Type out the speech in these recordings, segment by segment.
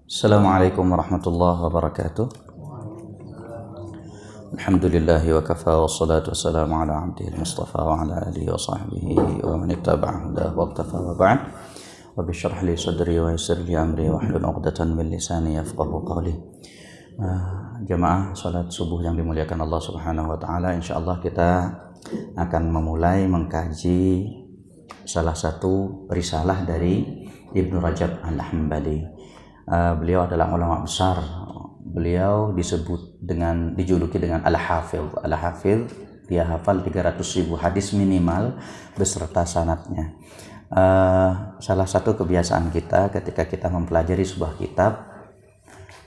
Assalamualaikum warahmatullahi wabarakatuh. Alhamdulillahi wa kafa wa salatu wassalamu ala abdihi al-mustafa wa ala alihi wa sahbihi wa man ittaba'a hudahu wa iqtafa wa ba'd. Rabbi shrah li sadri wa yassir li amri wa hlul 'uqdatan min lisani yafqahu qawli. Jamaah salat subuh yang dimuliakan Allah Subhanahu wa taala, insyaallah kita akan memulai mengkaji salah satu risalah dari Ibnu Rajab Al-Hambali. Beliau adalah ulama besar. Beliau dijuluki dengan Al-Hafidh. Al-Hafidh, dia hafal 300.000 hadis minimal beserta sanadnya. Salah satu kebiasaan kita ketika kita mempelajari sebuah kitab,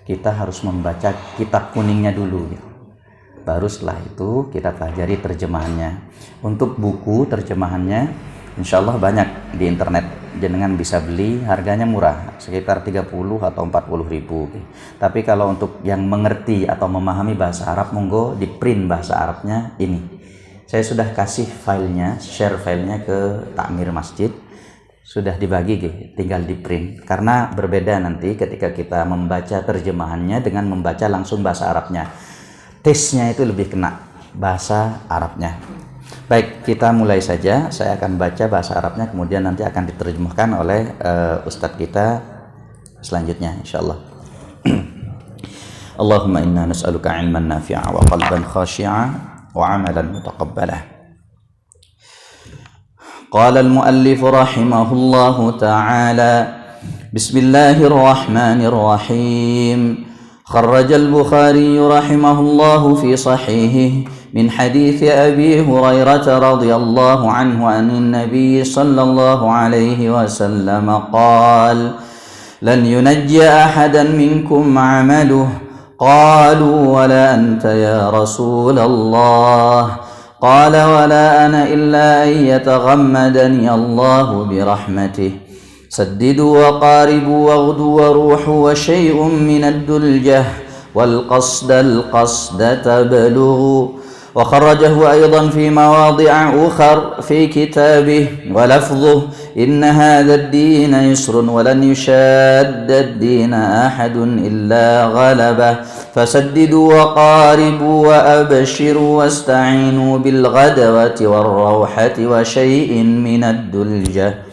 kita harus membaca kitab kuningnya dulu ya. Baru setelah itu kita pelajari terjemahannya. Untuk buku terjemahannya insyaallah banyak di internet, jenengan bisa beli, harganya murah, sekitar 30 atau 40 ribu. Tapi kalau untuk yang mengerti atau memahami bahasa Arab, monggo di print bahasa Arabnya ini. Saya sudah kasih filenya, share filenya ke takmir masjid, sudah dibagi, tinggal di print. Karena berbeda nanti ketika kita membaca terjemahannya dengan membaca langsung bahasa Arabnya. Taste-nya itu lebih kena bahasa Arabnya. Baik, kita mulai saja. Saya akan baca bahasa Arabnya, kemudian nanti akan diterjemahkan oleh Ustadz kita selanjutnya, insyaallah. Allahumma inna nas'aluka ilman nafi'a wa qalban khashi'a wa amalan mutaqabbalah. Qala al-muallif rahimahullahu ta'ala, bismillahirrahmanirrahim. خرج البخاري رحمه الله في صحيحه من حديث أبي هريرة رضي الله عنه عن النبي صلى الله عليه وسلم قال: لن ينجي أحدا منكم عمله. قالوا: ولا أنت يا رسول الله؟ قال: ولا أنا إلا أن يتغمدني الله برحمته. سددوا وقاربوا واغدوا وروحوا وشيء من الدلجة والقصد القصد تبلغوا. وخرجه أيضا في مواضع أخر في كتابه ولفظه: إن هذا الدين يسر ولن يشاد الدين أحد إلا غلبه. فسددوا وقاربوا وأبشروا واستعينوا بالغدوة والروحة وشيء من الدلجة.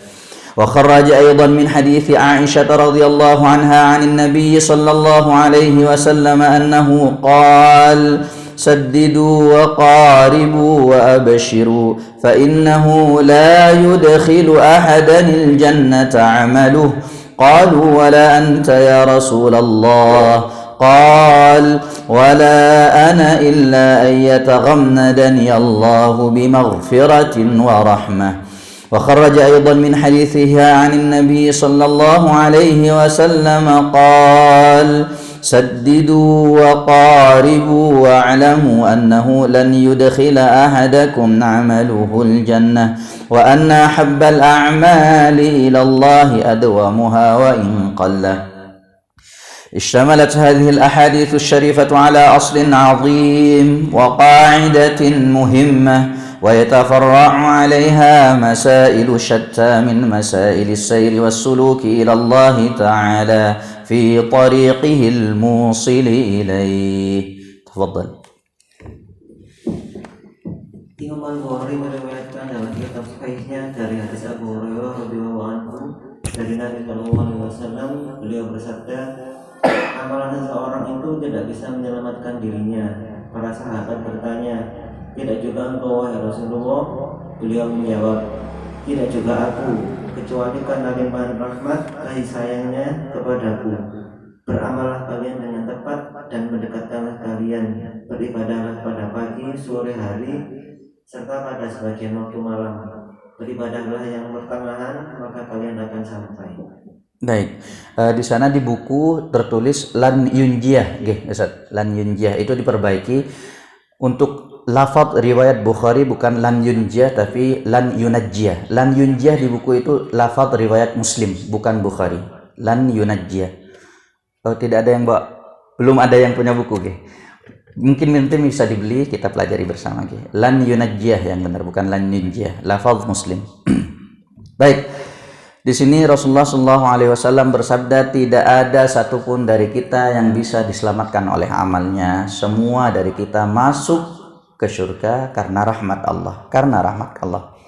وخرج أيضا من حديث عائشة رضي الله عنها عن النبي صلى الله عليه وسلم أنه قال: سددوا وقاربوا وأبشروا فإنه لا يدخل أحدا الجنة عمله. قالوا: ولا أنت يا رسول الله؟ قال: ولا أنا إلا أن يتغمدني الله بمغفرة ورحمة. وخرج أيضا من حديثها عن النبي صلى الله عليه وسلم قال: سددوا وقاربوا واعلموا أنه لن يدخل أحدكم عمله الجنة وأن أحب الأعمال إلى الله أدومها وإن قل. اشتملت هذه الأحاديث الشريفة على أصل عظيم وقاعدة مهمة، ويتفرع عليها مسائل شتى من مسائل السير والسلوك إلى الله تعالى في طريقه الموصل إليه. تفضل. Imam Al-Bukhari meriwayatkan dalam kitab Sahihnya dari hadis Abu Hurairah radhiyallahu anhu dari Nabi Shallallahu alaihi wasallam, beliau bersabda, amalan seseorang itu tidak bisa menyelamatkan dirinya. Para sahabat bertanya, tidak juga engkau wahai Rasulullah? Beliau menjawab, tidak juga aku, kecuali karena limpahan rahmat kasih sayangnya kepadaku. Beramallah kalian dengan tepat dan mendekatkanlah kalian, beribadahlah pada pagi, sore hari, serta pada sebagian waktu malam. Beribadahlah yang pertengahan, maka kalian akan sampai. Baik, di sana di buku tertulis lan yunjiyah, Ustaz. Lan yunjiyah itu diperbaiki untuk lafaz riwayat Bukhari, bukan lan yunjiyah tapi lan yunajjiyah. Lan yunjiyah di buku itu lafaz riwayat Muslim, bukan Bukhari. Lan yunajjiyah. Oh, tidak ada yang bawa, belum ada yang punya buku, Mungkin nanti bisa dibeli, kita pelajari bersama, Lan yunajjiyah yang benar, bukan lan yunjiyah. Lafaz Muslim. Baik. Di sini Rasulullah SAW bersabda, tidak ada satupun dari kita yang bisa diselamatkan oleh amalnya. Semua dari kita masuk ke surga karena rahmat Allah. Karena rahmat Allah.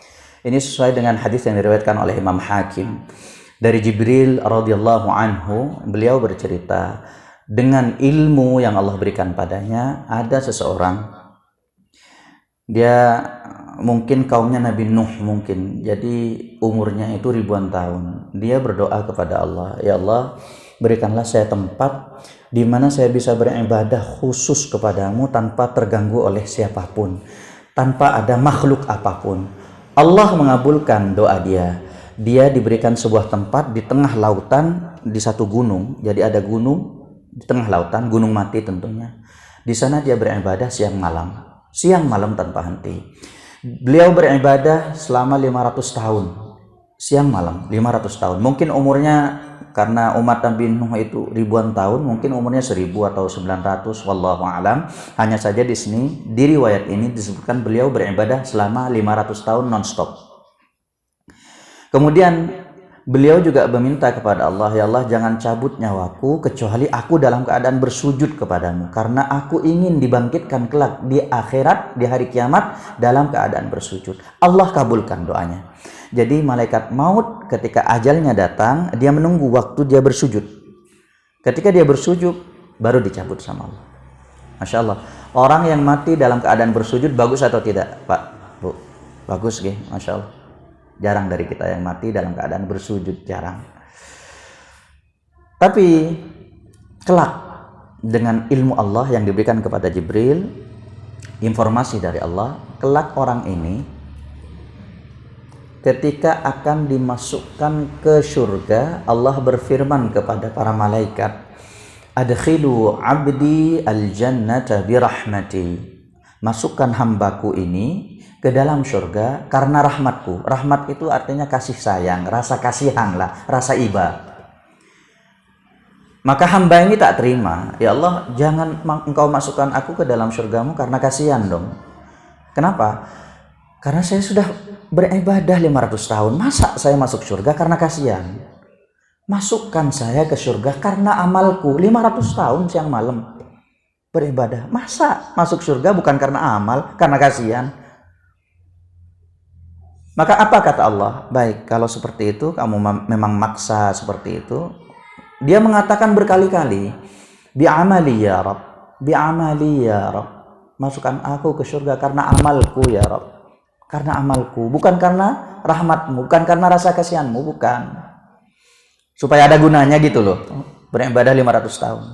Ini sesuai dengan hadis yang diriwayatkan oleh Imam Hakim. Dari Jibril radhiyallahu anhu, beliau bercerita, dengan ilmu yang Allah berikan padanya, ada seseorang, dia mungkin kaumnya Nabi Nuh mungkin, jadi umurnya itu ribuan tahun. Dia berdoa kepada Allah, ya Allah, berikanlah saya tempat di mana saya bisa beribadah khusus kepadamu tanpa terganggu oleh siapapun, tanpa ada makhluk apapun. Allah mengabulkan doa dia. Dia diberikan sebuah tempat di tengah lautan, di satu gunung. Jadi ada gunung di tengah lautan, gunung mati tentunya. Di sana dia beribadah siang malam tanpa henti. Beliau beribadah selama 500 tahun, siang malam 500 tahun. Mungkin umurnya, karena umat Nabi Nuh itu ribuan tahun, mungkin umurnya 1000 atau 900, wallahu alam. Hanya saja di sini di riwayat ini disebutkan beliau beribadah selama 500 tahun non-stop. Kemudian beliau juga meminta kepada Allah, ya Allah, jangan cabut nyawaku kecuali aku dalam keadaan bersujud kepadamu, karena aku ingin dibangkitkan kelak di akhirat, di hari kiamat dalam keadaan bersujud. Allah kabulkan doanya. Jadi malaikat maut ketika ajalnya datang, dia menunggu waktu dia bersujud. Ketika dia bersujud, baru dicabut sama Allah. Masya Allah. Orang yang mati dalam keadaan bersujud bagus atau tidak, Pak, Bu? Bagus, gih, Masya Allah. Jarang dari kita yang mati dalam keadaan bersujud, jarang. Tapi kelak dengan ilmu Allah yang diberikan kepada Jibril, informasi dari Allah, kelak orang ini ketika akan dimasukkan ke surga, Allah berfirman kepada para malaikat, adkhilu abdi al-jannata birahmati. Masukkan hambaku ini ke dalam surga karena rahmatku. Rahmat itu artinya kasih sayang, rasa kasihan lah, rasa iba. Maka hamba ini tak terima, ya Allah, jangan engkau masukkan aku ke dalam surgamu karena kasihan dong. Kenapa? Karena saya sudah beribadah 500 tahun, masa saya masuk surga karena kasihan? Masukkan saya ke surga karena amalku. 500 tahun siang malam beribadah, masa masuk surga bukan karena amal, karena kasihan? Maka apa kata Allah? Baik, kalau seperti itu, kamu memang maksa seperti itu. Dia mengatakan berkali-kali, bi'amali ya Rabb, bi'amali ya Rabb. Masukkan aku ke surga karena amalku ya Rabb. Karena amalku, bukan karena rahmatmu, bukan karena rasa kasihanmu, bukan. Supaya ada gunanya gitu loh, beribadah 500 tahun.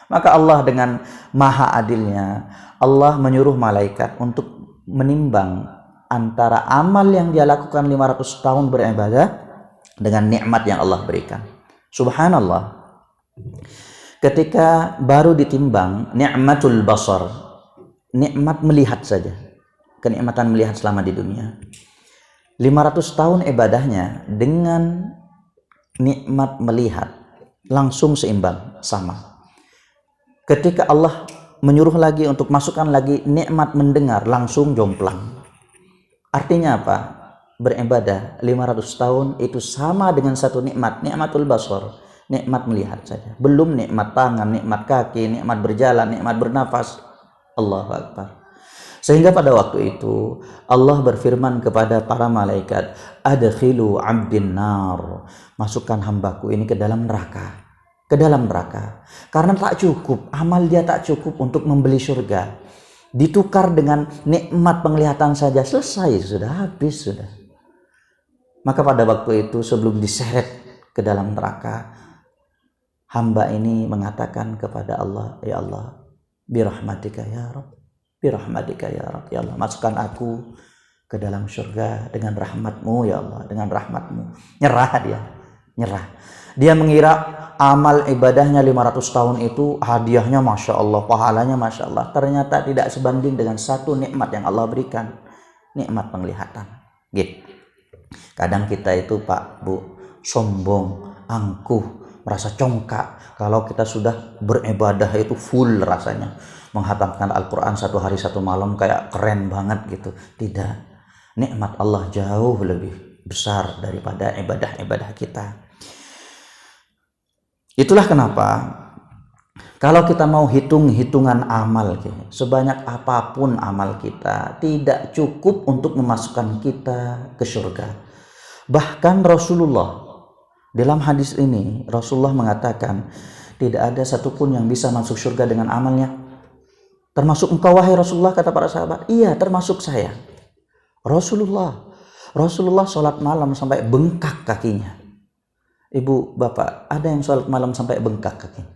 Maka Allah dengan maha adilnya, Allah menyuruh malaikat untuk menimbang antara amal yang dia lakukan 500 tahun beribadah dengan nikmat yang Allah berikan. Subhanallah. Ketika baru ditimbang nikmatul basar, nikmat melihat saja, kenikmatan melihat selama di dunia, 500 tahun ibadahnya dengan nikmat melihat langsung seimbang, sama. Ketika Allah menyuruh lagi untuk masukkan lagi nikmat mendengar, langsung jomplang. Artinya apa? Beribadah 500 tahun itu sama dengan satu nikmat, nikmatul basar, nikmat melihat saja. Belum nikmat tangan, nikmat kaki, nikmat berjalan, nikmat bernafas. Allahu Akbar. Sehingga pada waktu itu Allah berfirman kepada para malaikat, adkhilu abdin nar. Masukkan hambaku ini ke dalam neraka. Ke dalam neraka. Karena tak cukup, amal dia tak cukup untuk membeli surga. Ditukar dengan nikmat penglihatan saja, selesai, sudah habis sudah. Maka pada waktu itu sebelum diseret ke dalam neraka, hamba ini mengatakan kepada Allah, ya Allah, birahmatika ya Rabb, birahmatika ya Rabb, ya Allah, masukkan aku ke dalam surga dengan rahmatmu ya Allah, dengan rahmatmu. Nyerah dia, nyerah. Dia mengira amal ibadahnya 500 tahun itu hadiahnya Masya Allah, pahalanya Masya Allah. Ternyata tidak sebanding dengan satu nikmat yang Allah berikan, nikmat penglihatan. Gitu. Kadang kita itu Pak, Bu, sombong, angkuh, merasa congkak kalau kita sudah beribadah itu full rasanya. Menghatamkan Al-Quran 1 hari 1 malam kayak keren banget gitu. Tidak. Nikmat Allah jauh besar daripada ibadah-ibadah kita. Itulah kenapa kalau kita mau hitung-hitungan amal, sebanyak apapun amal kita tidak cukup untuk memasukkan kita ke surga. Bahkan Rasulullah dalam hadis ini, Rasulullah mengatakan tidak ada satupun yang bisa masuk surga dengan amalnya. Termasuk engkau wahai Rasulullah, kata para sahabat. Iya, termasuk saya. Rasulullah sholat malam sampai bengkak kakinya. Ibu, bapak, ada yang sholat malam sampai bengkak kakinya?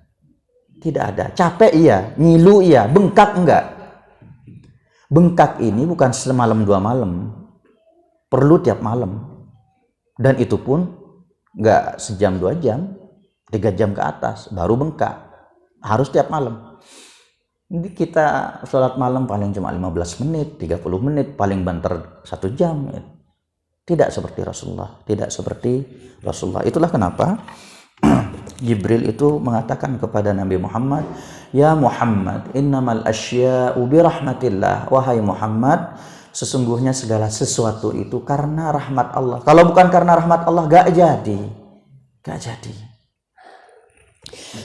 Tidak ada. Capek iya, ngilu iya, bengkak enggak. Bengkak ini bukan semalam 2 malam, perlu tiap malam. Dan itu pun enggak sejam 2 jam, 3 jam ke atas baru bengkak. Harus tiap malam. Jadi kita sholat malam paling cuma 15 menit, 30 menit, paling banter 1 jam. Tidak seperti Rasulullah, tidak seperti Rasulullah. Itulah kenapa Jibril itu mengatakan kepada Nabi Muhammad, "Ya Muhammad, innamal asya'u birahmatillah." Wahai Muhammad, sesungguhnya segala sesuatu itu karena rahmat Allah. Kalau bukan karena rahmat Allah, gak jadi.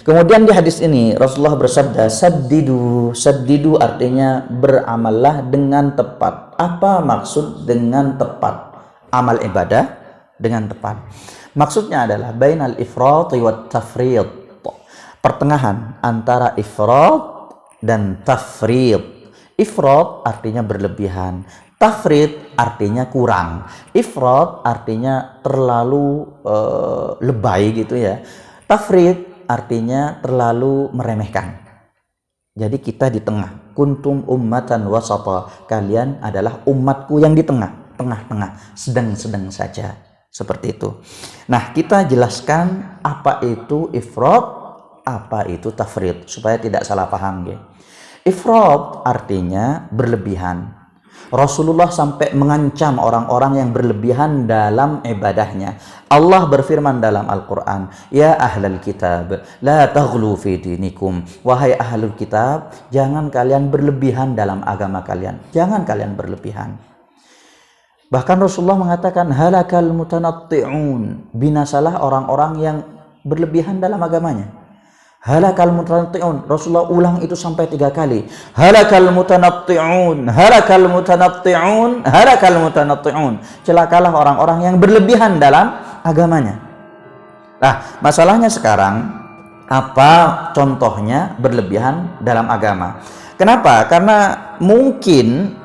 Kemudian di hadis ini Rasulullah bersabda, saddidu artinya beramallah dengan tepat. Apa maksud dengan tepat? Amal ibadah dengan tepat. Maksudnya adalah bainal ifrat wa tafrid. Pertengahan antara ifrat dan tafrid. Ifrat artinya berlebihan, tafrid artinya kurang. Ifrat artinya terlalu lebay gitu ya. Tafrid artinya terlalu meremehkan. Jadi kita di tengah. Kuntum ummatan wasata. Kalian adalah umatku yang di tengah. Tengah-tengah, sedang-sedang saja, seperti itu. Nah, kita jelaskan apa itu ifrat, apa itu tafrid, supaya tidak salah paham ya. Ifrat artinya berlebihan. Rasulullah sampai mengancam orang-orang yang berlebihan dalam ibadahnya. Allah berfirman dalam Al-Quran, "Ya ahlal kitab, la taghlu fi dinikum." Wahai ahlul kitab, jangan kalian berlebihan dalam agama kalian. Jangan kalian berlebihan. Bahkan Rasulullah mengatakan, halakal mutanatti'un, binasalah orang-orang yang berlebihan dalam agamanya. Halakal mutanatti'un, Rasulullah ulang itu sampai 3 kali. Halakal mutanatti'un, halakal mutanatti'un, halakal mutanatti'un. Celakalah orang-orang yang berlebihan dalam agamanya. Nah, masalahnya sekarang, apa contohnya berlebihan dalam agama? Kenapa? Karena mungkin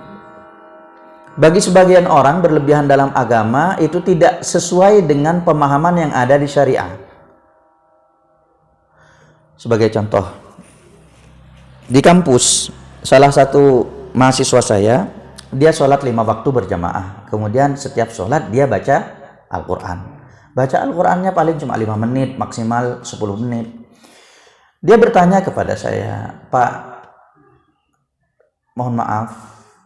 bagi sebagian orang berlebihan dalam agama itu tidak sesuai dengan pemahaman yang ada di syariah. Sebagai contoh, di kampus salah satu mahasiswa saya, dia sholat 5 waktu berjamaah. Kemudian setiap sholat dia baca Al-Quran. Baca Al-Qurannya paling cuma 5 menit, maksimal 10 menit. Dia bertanya kepada saya, "Pak, mohon maaf,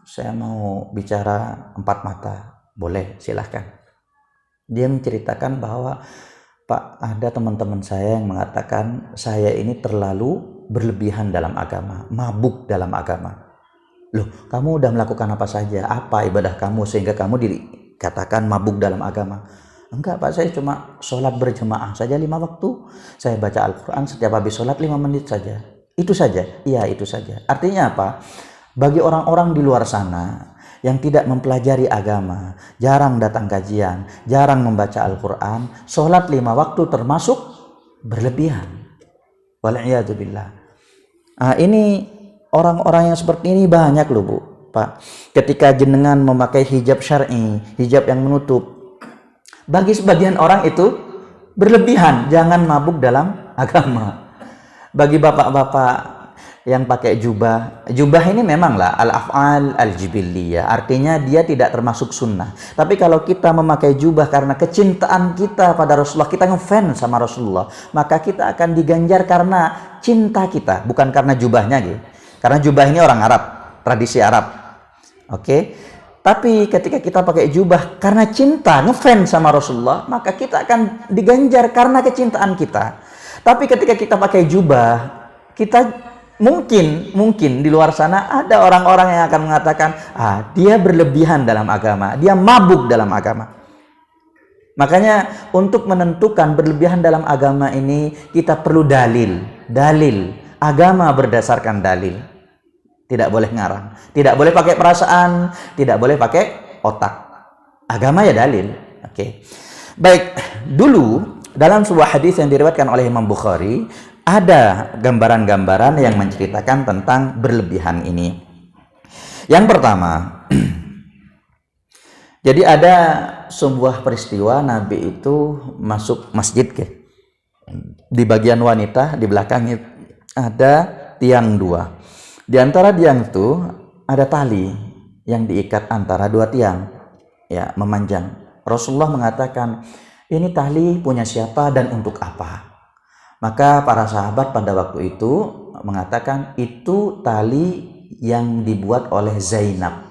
saya mau bicara 4 mata." Boleh, silahkan. Dia menceritakan bahwa, "Pak, ada teman-teman saya yang mengatakan saya ini terlalu berlebihan dalam agama, mabuk dalam agama." Loh, kamu udah melakukan apa saja? Apa ibadah kamu sehingga kamu dikatakan mabuk dalam agama? Enggak, Pak, saya cuma sholat berjamaah saja 5 waktu. Saya baca Al-Quran setiap habis sholat 5 menit saja. Itu saja? Iya, itu saja. Artinya apa? Bagi orang-orang di luar sana yang tidak mempelajari agama, jarang datang kajian, jarang membaca Al-Quran, sholat 5 waktu termasuk berlebihan. Wal'iyadzubillah. Nah, ini orang-orang yang seperti ini banyak loh, Bu, Pak. Ketika jenengan memakai hijab syar'i, hijab yang menutup, bagi sebagian orang itu berlebihan, jangan mabuk dalam agama. Bagi bapak-bapak yang pakai jubah ini memanglah al-af'al al-jibilliyah, artinya dia tidak termasuk sunnah. Tapi kalau kita memakai jubah karena kecintaan kita pada Rasulullah, kita ngefans sama Rasulullah, maka kita akan diganjar karena cinta kita, bukan karena jubahnya gitu. Karena jubah ini orang Arab, tradisi Arab. Oke. Tapi ketika kita pakai jubah karena cinta, ngefans sama Rasulullah, maka kita akan diganjar karena kecintaan kita. Tapi ketika kita pakai jubah, kita mungkin di luar sana ada orang-orang yang akan mengatakan, dia berlebihan dalam agama, dia mabuk dalam agama. Makanya untuk menentukan berlebihan dalam agama ini kita perlu dalil. Agama berdasarkan dalil. Tidak boleh ngarang. Tidak boleh pakai perasaan, tidak boleh pakai otak. Agama ya dalil. Oke. Baik, dulu dalam sebuah hadis yang diriwayatkan oleh Imam Bukhari ada gambaran-gambaran yang menceritakan tentang berlebihan ini. Yang pertama, jadi ada sebuah peristiwa Nabi itu masuk masjid di bagian wanita, di belakangnya ada tiang dua. Di antara tiang itu ada tali yang diikat antara dua tiang, ya, memanjang. Rasulullah mengatakan, ini tali punya siapa dan untuk apa? Maka para sahabat pada waktu itu mengatakan, itu tali yang dibuat oleh Zainab.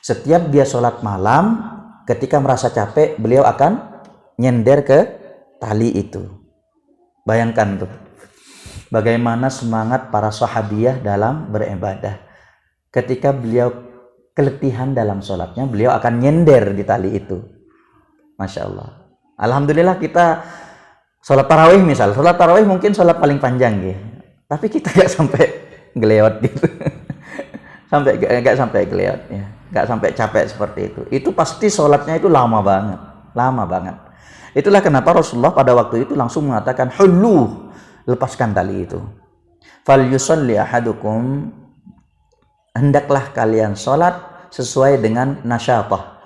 Setiap dia sholat malam, ketika merasa capek, beliau akan nyender ke tali itu. Bayangkan tuh, bagaimana semangat para sahabiah dalam beribadah. Ketika beliau keletihan dalam sholatnya, beliau akan nyender di tali itu. Masya Allah. Alhamdulillah kita sholat tarawih misal. Sholat tarawih mungkin sholat paling panjang ya. Tapi kita gak sampai geleot gitu. Gak sampai geleot ya. Gak sampai capek seperti itu. Itu pasti sholatnya itu lama banget. Itulah kenapa Rasulullah pada waktu itu langsung mengatakan, hullu, lepaskan tali itu. Fal yusalli ahadukum, hendaklah kalian sholat sesuai dengan nasyatah,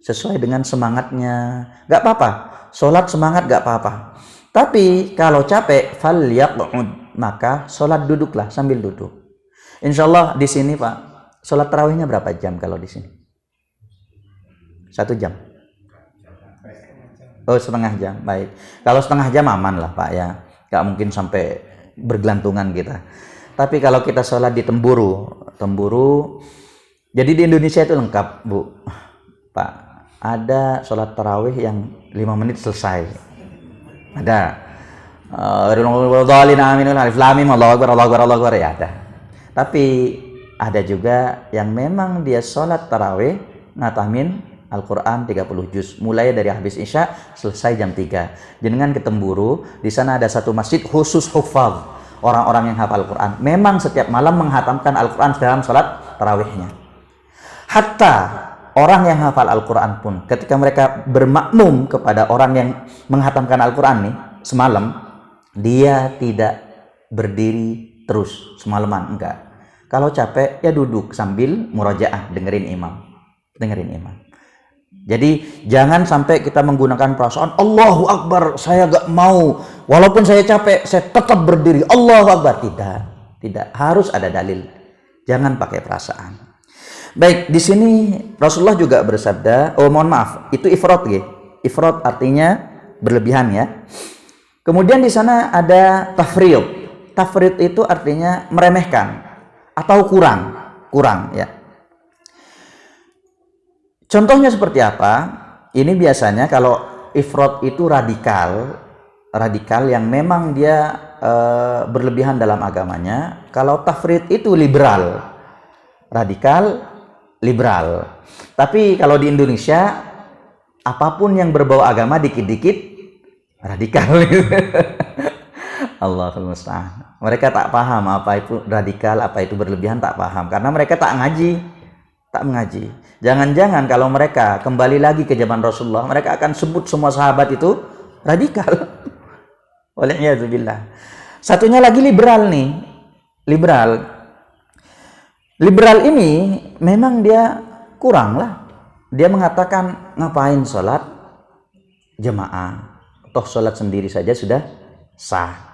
sesuai dengan semangatnya. Gak apa-apa, sholat semangat gak apa-apa. Tapi kalau capek, fal yaq'ud, maka sholat duduklah sambil duduk. Insya Allah di sini Pak, sholat tarawihnya berapa jam kalau di sini? 1 jam. Oh, setengah jam. Baik. Kalau setengah jam aman lah Pak ya. Gak mungkin sampai bergelantungan kita. Tapi kalau kita sholat di Temburu, jadi di Indonesia itu lengkap Bu, Pak. Ada sholat tarawih yang 5 menit selesai. Ada. Allahu Akbar ya ada. Tapi ada juga yang memang dia sholat tarawih ngatamin Al-Quran 30 juz, mulai dari habis Isya selesai jam 3. Jenengan ke Temburu, di sana ada satu masjid khusus hufaz, orang-orang yang hafal Al-Quran. Memang setiap malam menghatamkan Al-Quran dalam sholat tarawihnya. Hatta orang yang hafal Al-Quran pun ketika mereka bermakmum kepada orang yang menghatamkan Al-Quran nih semalam, dia tidak berdiri terus semalaman, enggak. Kalau capek ya duduk sambil murajaah, dengerin imam. Jadi jangan sampai kita menggunakan perasaan Allahu Akbar, saya gak mau, walaupun saya capek saya tetap berdiri Allahu Akbar. Tidak, harus ada dalil. Jangan pakai perasaan. Baik, di sini Rasulullah juga bersabda, itu ifrat ya. Ifrat artinya berlebihan ya. Kemudian di sana ada tafriq. Tafriq itu artinya meremehkan atau kurang ya. Contohnya seperti apa? Ini biasanya kalau ifrat itu radikal yang memang dia berlebihan dalam agamanya. Kalau tafrid itu radikal liberal. Tapi kalau di Indonesia apapun yang berbau agama dikit-dikit radikal. Allahul musta'an. Mereka tak paham apa itu radikal, apa itu berlebihan, tak paham karena mereka tak mengaji. Jangan-jangan kalau mereka kembali lagi ke zaman Rasulullah, mereka akan sebut semua sahabat itu radikal. Waliyadzubillah. Satunya lagi liberal nih. Liberal ini memang dia kurang lah. Dia mengatakan ngapain sholat jemaah, toh sholat sendiri saja sudah sah.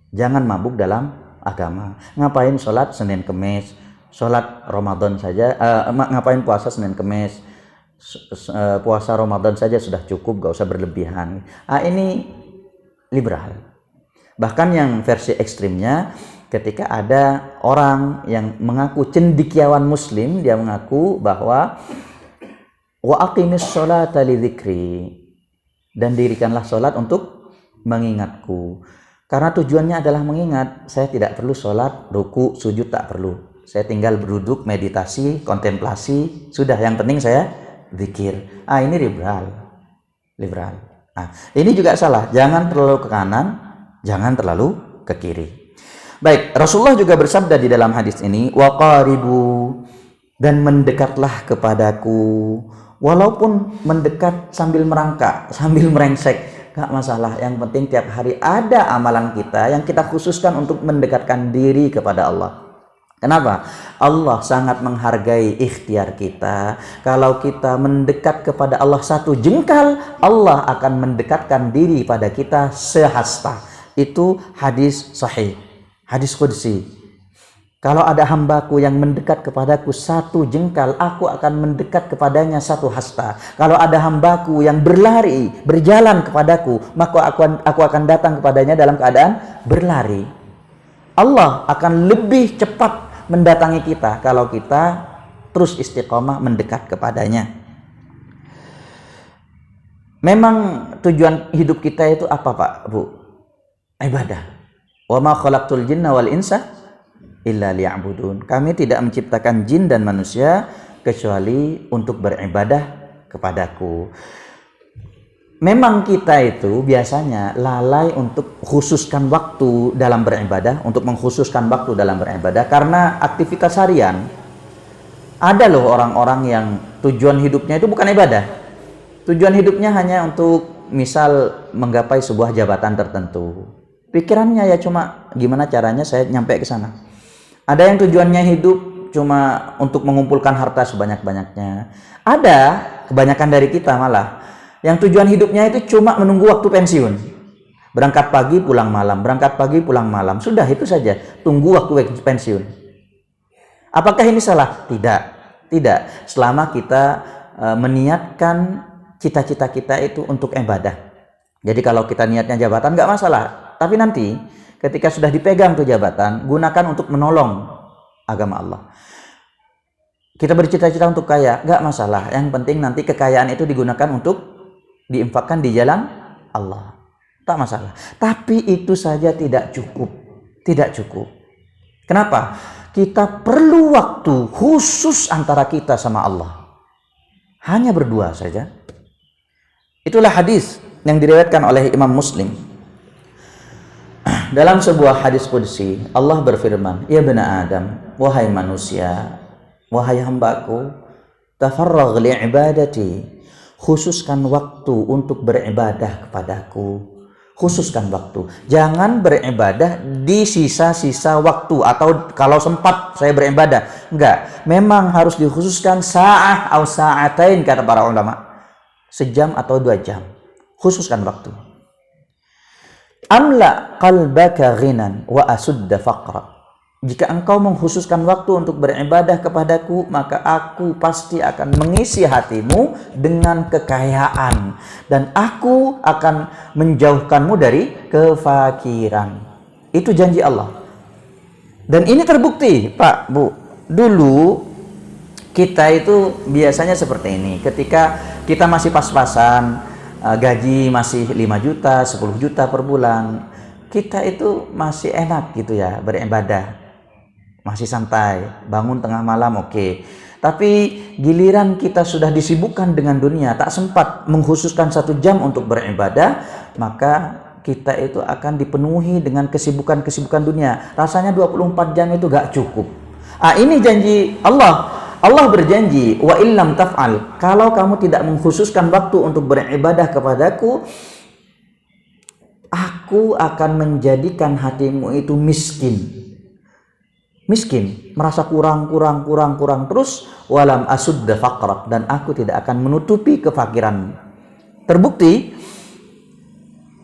Jangan mabuk dalam agama. Ngapain sholat Senin Kemis, sholat Ramadan saja, ngapain puasa Senin Kemis, puasa Ramadan saja sudah cukup, gak usah berlebihan. Ini liberal. Bahkan yang versi ekstrimnya, ketika ada orang yang mengaku cendekiawan muslim, dia mengaku bahwa wa aqimis sholata li dzikri, dan dirikanlah sholat untuk mengingatku. Karena tujuannya adalah mengingat. Saya tidak perlu sholat, ruku, sujud, tak perlu. Saya tinggal berduduk, meditasi, kontemplasi, sudah. Yang penting saya zikir. Ini liberal. liberal. Nah, ini juga salah. Jangan terlalu ke kanan, jangan terlalu ke kiri. Baik, Rasulullah juga bersabda di dalam hadis ini, waqaribu, dan mendekatlah kepadaku, walaupun mendekat sambil merangkak, sambil merengsek, gak masalah. Yang penting tiap hari ada amalan kita yang kita khususkan untuk mendekatkan diri kepada Allah. Kenapa? Allah sangat menghargai ikhtiar kita. Kalau kita mendekat kepada Allah 1 jengkal, Allah akan mendekatkan diri pada kita sehasta. Itu hadis sahih, hadis qudsi. Kalau ada hambaku yang mendekat kepadaku 1 jengkal, aku akan mendekat kepadanya 1 hasta. Kalau ada hambaku yang berlari, berjalan kepadaku, maka aku akan datang kepadanya dalam keadaan berlari. Allah akan lebih cepat mendatangi kita kalau kita terus istiqomah mendekat kepadanya. Memang tujuan hidup kita itu apa, Pak, Bu? Ibadah. Wa ma khalaqtul jinna wal insa illa liya'budun. Kami tidak menciptakan jin dan manusia kecuali untuk beribadah kepadaku. Memang kita itu biasanya lalai untuk khususkan waktu dalam beribadah, untuk mengkhususkan waktu dalam beribadah karena aktivitas harian. Ada loh orang-orang yang tujuan hidupnya itu bukan ibadah. Tujuan hidupnya hanya untuk misal menggapai sebuah jabatan tertentu. Pikirannya ya cuma gimana caranya saya nyampe ke sana. Ada yang tujuannya hidup cuma untuk mengumpulkan harta sebanyak-banyaknya. Ada kebanyakan dari kita malah yang tujuan hidupnya itu cuma menunggu waktu pensiun. Berangkat pagi pulang malam, berangkat pagi pulang malam. Sudah itu saja, tunggu waktu pensiun. Apakah ini salah? Tidak. Tidak. Selama kita meniatkan cita-cita kita itu untuk ibadah. Jadi kalau kita niatnya jabatan nggak masalah. Tapi nanti ketika sudah dipegang tuh jabatan, gunakan untuk menolong agama Allah. Kita bercita-cita untuk kaya, nggak masalah. Yang penting nanti kekayaan itu digunakan untuk diinfakkan di jalan Allah, tak masalah. Tapi itu saja tidak cukup, tidak cukup. Kenapa? Kita perlu waktu khusus antara kita sama Allah, hanya berdua saja. Itulah hadis yang diriwayatkan oleh Imam Muslim. Dalam sebuah hadis qudsi, Allah berfirman, ya bani Adam, wahai manusia, wahai hambaku, tafarragh li ibadati, khususkan waktu untuk beribadah kepadaku. Khususkan waktu. Jangan beribadah di sisa-sisa waktu atau kalau sempat saya beribadah. Enggak. Memang harus dikhususkan sa'ah atau sa'atain kata para ulama. Sejam atau 2 jam. Khususkan waktu. Amla qalbaka ghinan wa asudda faqra. Jika engkau mengkhususkan waktu untuk beribadah kepadaku, maka aku pasti akan mengisi hatimu dengan kekayaan. Dan aku akan menjauhkanmu dari kefakiran. Itu janji Allah. Dan ini terbukti, Pak, Bu. Dulu kita itu biasanya seperti ini. Ketika kita masih pas-pasan, gaji masih 5 juta, 10 juta per bulan, kita itu masih enak gitu ya beribadah. Masih santai, bangun tengah malam oke. Tapi giliran kita sudah disibukkan dengan dunia, tak sempat mengkhususkan 1 jam untuk beribadah, maka kita itu akan dipenuhi dengan kesibukan-kesibukan dunia. Rasanya 24 jam itu gak cukup. Ini janji Allah. Allah berjanji, wa illam taf'al, kalau kamu tidak mengkhususkan waktu untuk beribadah kepadaku, aku akan menjadikan hatimu itu miskin. Miskin, merasa kurang terus, walam asudda faqrak, dan aku tidak akan menutupi kefakiran. Terbukti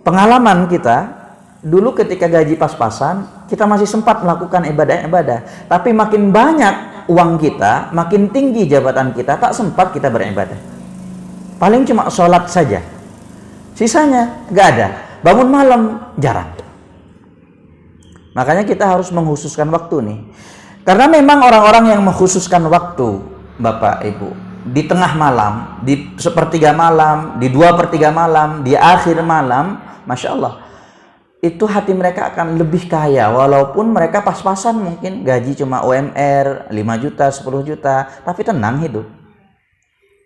pengalaman kita dulu ketika gaji pas-pasan, kita masih sempat melakukan ibadah-ibadah, tapi makin banyak uang kita, makin tinggi jabatan kita, tak sempat kita beribadah. Paling cuma sholat saja, sisanya gak ada. Bangun malam jarang. Makanya kita harus mengkhususkan waktu nih. Karena memang orang-orang yang mengkhususkan waktu, Bapak Ibu, di tengah malam, di sepertiga malam, di 2/3 malam, di akhir malam, Masya Allah, itu hati mereka akan lebih kaya. Walaupun mereka pas-pasan mungkin gaji cuma UMR 5 juta, 10 juta, tapi tenang hidup.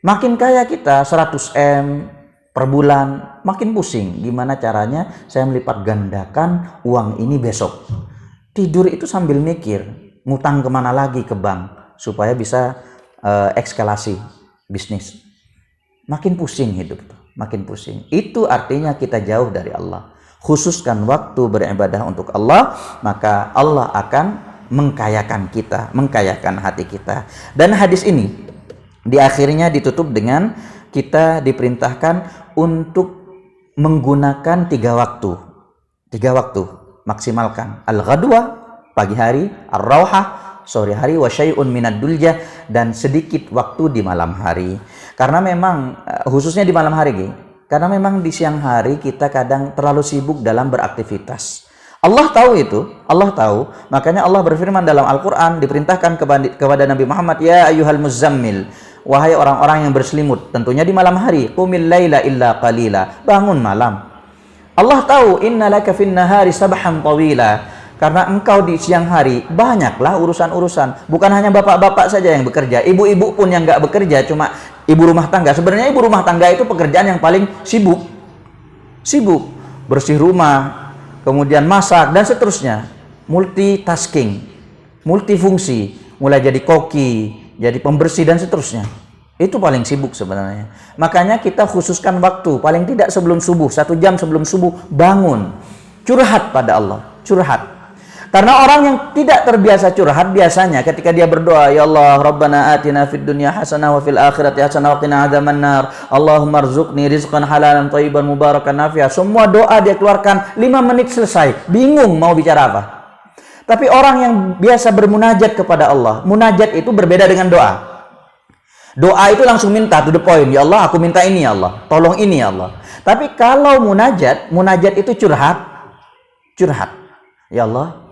Makin kaya kita 100 M per bulan, makin pusing. Gimana caranya saya melipat gandakan uang ini besok. Tidur itu sambil mikir, ngutang kemana lagi ke bank supaya bisa ekskalasi bisnis. Makin pusing hidup, makin pusing. Itu artinya kita jauh dari Allah. Khususkan waktu beribadah untuk Allah, maka Allah akan mengkayakan kita, mengkayakan hati kita. Dan hadis ini di akhirnya ditutup dengan kita diperintahkan untuk menggunakan 3 waktu. 3 waktu maksimalkan. Al-ghadwa pagi hari, ar-rauhah sore hari, wa syai'un minad dulja, dan sedikit waktu di malam hari. Karena memang khususnya di malam hari, karena memang di siang hari kita kadang terlalu sibuk dalam beraktivitas. Allah tahu itu, Allah tahu. Makanya Allah berfirman dalam Al-Quran, diperintahkan kepada Nabi Muhammad, ya ayyuhal muzammil, wahai orang-orang yang berselimut, tentunya di malam hari, qumil laila illa qalila, bangun malam. Allah tahu, innalaka fin nahari sabhan tawila, karena engkau di siang hari banyaklah urusan-urusan. Bukan hanya bapak-bapak saja yang bekerja, ibu-ibu pun yang nggak bekerja, cuma ibu rumah tangga. Sebenarnya ibu rumah tangga itu pekerjaan yang paling sibuk, bersih rumah, kemudian masak, dan seterusnya. Multitasking, multifungsi, mulai jadi koki, jadi pembersih, dan seterusnya. Itu paling sibuk sebenarnya. Makanya kita khususkan waktu, paling tidak sebelum subuh, 1 jam sebelum subuh, bangun. Curhat pada Allah, curhat. Karena orang yang tidak terbiasa curhat, biasanya ketika dia berdoa, ya Allah, Rabbana atina fid dunya hasanah wa fil akhirati hasanah wa qina adzabannar, Allahumma rzuqni rizqan halalan thayyiban mubarakan nafi'ah. Semua doa dia keluarkan 5 menit selesai, bingung mau bicara apa. Tapi orang yang biasa bermunajat kepada Allah, munajat itu berbeda dengan doa. Doa itu langsung minta to the point, ya Allah, aku minta ini ya Allah, tolong ini ya Allah. Tapi kalau munajat itu curhat. Ya Allah,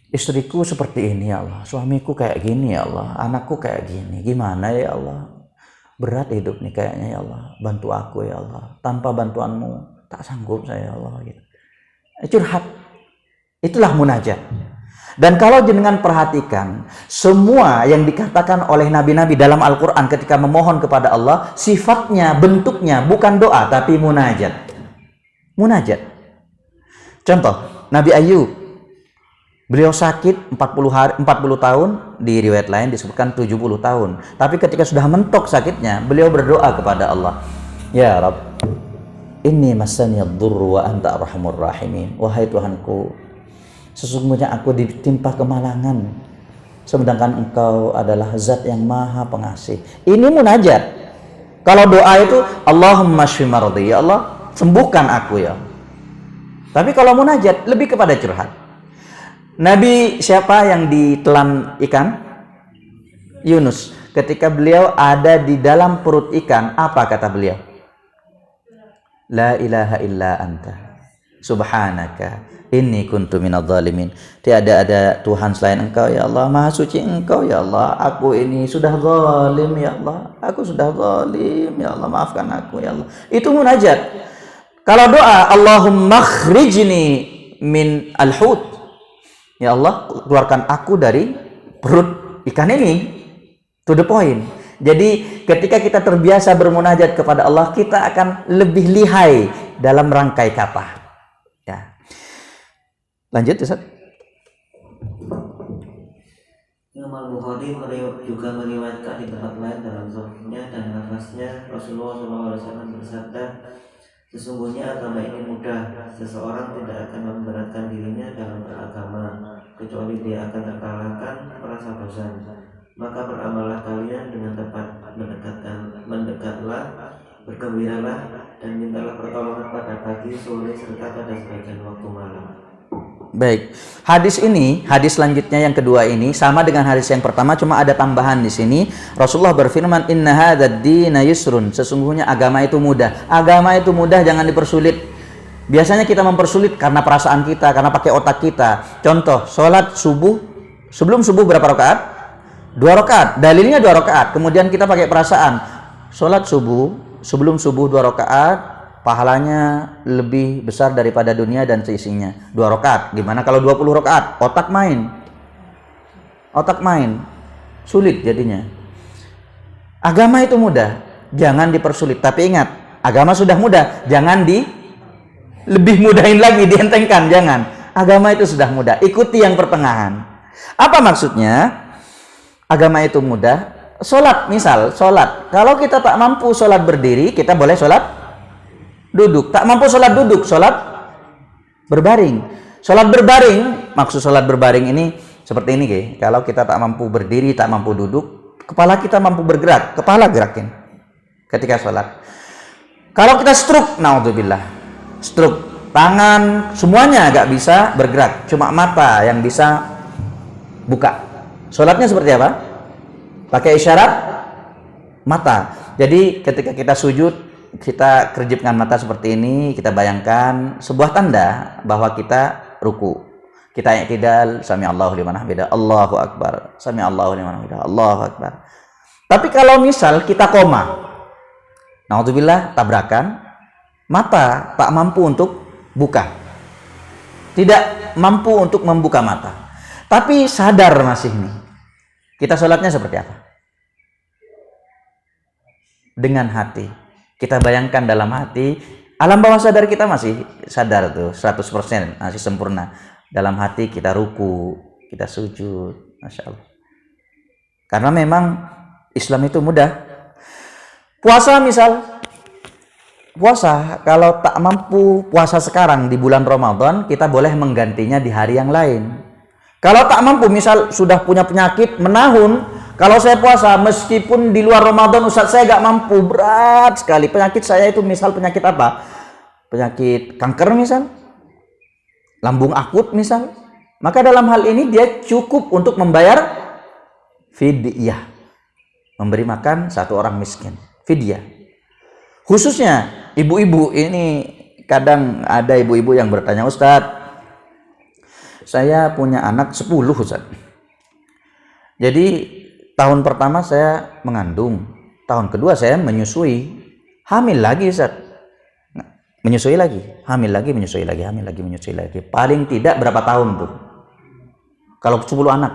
istriku seperti ini ya Allah, suamiku kayak gini ya Allah, anakku kayak gini, gimana ya Allah, berat hidup nih kayaknya ya Allah, bantu aku ya Allah, tanpa bantuanmu tak sanggup saya ya Allah, gitu. Curhat, itulah munajat. Dan kalau jenengan perhatikan, semua yang dikatakan oleh nabi-nabi dalam Al-Quran ketika memohon kepada Allah, sifatnya, bentuknya bukan doa tapi munajat. Contoh, Nabi Ayub, beliau sakit 40 tahun, di riwayat lain disebutkan 70 tahun. Tapi ketika sudah mentok sakitnya, beliau berdoa kepada Allah, ya Rabb, inni massani ad-durru wa anta arhamur rahimin. Wahai Tuhanku, sesungguhnya aku ditimpa kemalangan, sedangkan Engkau adalah Zat yang Maha Pengasih. Ini munajat. Kalau doa itu Allahumma shfi mardi, ya Allah, sembuhkan aku ya. Tapi kalau munajat lebih kepada curhat. Nabi siapa yang ditelan ikan? Yunus. Ketika beliau ada di dalam perut ikan, apa kata beliau? La ilaha illa anta subhanaka inni kuntu minadh dhalimin. Tiada ada Tuhan selain Engkau ya Allah, Maha suci Engkau ya Allah, aku ini sudah zalim ya Allah, aku sudah zalim ya Allah, maafkan aku ya Allah. Itu munajat. Kalau doa, Allahumma khrijni min al-hut, ya Allah, keluarkan aku dari perut ikan ini, to the point. Jadi ketika kita terbiasa bermunajat kepada Allah, kita akan lebih lihai dalam rangkai kata. Ya. Lanjut, Ustaz. Imam Al-Bukhari juga meriwayatkan di tempat lain dalam sahihnya dan nafasnya, Rasulullah SAW bersabda, sesungguhnya agama ini mudah, seseorang tidak akan memberatkan dirinya dalam beragama, kecuali dia akan terkalahkan merasa bosan. Maka beramallah kalian dengan tepat, mendekatlah, bergembiralah, dan mintalah pertolongan pada pagi, sore, serta pada sebagian waktu malam. Baik, hadis ini, hadis selanjutnya yang kedua ini sama dengan hadis yang pertama, cuma ada tambahan di sini. Rasulullah berfirman, inna hadzal dina yusrun, sesungguhnya agama itu mudah. Agama itu mudah, jangan dipersulit. Biasanya kita mempersulit karena perasaan kita, karena pakai otak kita. Contoh, sholat subuh, sebelum subuh berapa rakaat? 2 rakaat. Dalilnya 2 rakaat. Kemudian kita pakai perasaan, sholat subuh, sebelum subuh 2 rakaat, pahalanya lebih besar daripada dunia dan seisinya. 2 rakaat. Gimana kalau 20 rakaat? Otak main. Sulit jadinya. Agama itu mudah, jangan dipersulit. Tapi ingat, Agama sudah mudah, jangan lebih mudahin lagi, dientengkan, jangan. Agama itu sudah mudah, ikuti yang pertengahan. Apa maksudnya? Agama itu mudah. Sholat, misal, sholat. Kalau kita tak mampu sholat berdiri, kita boleh sholat duduk. Tak mampu sholat duduk, sholat berbaring. Sholat berbaring, maksud sholat berbaring ini seperti ini, guys. Kalau kita tak mampu berdiri, tak mampu duduk, kepala kita mampu bergerak, kepala gerakin ketika sholat. Kalau kita stroke, naudzubillah, stroke, tangan semuanya agak bisa bergerak, cuma mata yang bisa buka. Sholatnya seperti apa? Pakai isyarat mata. Jadi ketika kita sujud, kita kerjipkan mata seperti ini, kita bayangkan sebuah tanda bahwa kita ruku. Kita i'tidal, sami Allahu liman hamidah, Allahu akbar, sami Allahu liman hamidah, Allahu akbar. Tapi kalau misal kita koma, naudzubillah, tabrakan, mata tak mampu untuk buka, tidak mampu untuk membuka mata, tapi sadar masih nih, kita sholatnya seperti apa? Dengan hati. Kita bayangkan dalam hati, alam bawah sadar kita masih sadar tuh 100%, masih sempurna. Dalam hati kita ruku, kita sujud, Masya Allah. Karena memang Islam itu mudah. Puasa misal, puasa kalau tak mampu puasa sekarang di bulan Ramadan, kita boleh menggantinya di hari yang lain. Kalau tak mampu, misal sudah punya penyakit menahun, kalau saya puasa meskipun di luar Ramadan, Ustaz saya gak mampu, berat sekali penyakit saya itu, misal penyakit apa? Penyakit kanker misal, lambung akut misal, maka dalam hal ini dia cukup untuk membayar fidyah, memberi makan satu orang miskin. Fidyah. Khususnya ibu-ibu ini, kadang ada ibu-ibu yang bertanya, Ustadz, saya punya anak 10 Ustadz. Jadi tahun pertama saya mengandung, tahun kedua saya menyusui, hamil lagi Ustadz. Menyusui lagi, hamil lagi, menyusui lagi, hamil lagi, menyusui lagi. Paling tidak berapa tahun tuh? Kalau 10 anak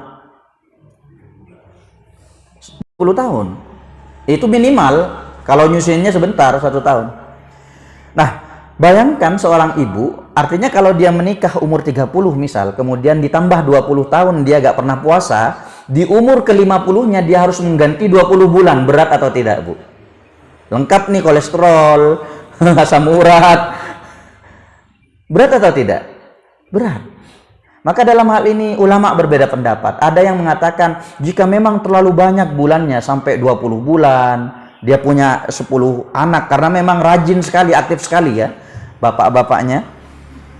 10 tahun. Itu minimal. Kalau nyusuinnya sebentar, 1 tahun. Nah, bayangkan seorang ibu, artinya kalau dia menikah umur 30 misal, kemudian ditambah 20 tahun dia gak pernah puasa, di umur ke-50-nya dia harus mengganti 20 bulan. Berat atau tidak, Bu? Lengkap nih kolesterol, asam urat. Berat atau tidak? Berat. Maka dalam hal ini ulama berbeda pendapat. Ada yang mengatakan jika memang terlalu banyak bulannya sampai 20 bulan, dia punya 10 anak karena memang rajin sekali, aktif sekali ya bapak-bapaknya.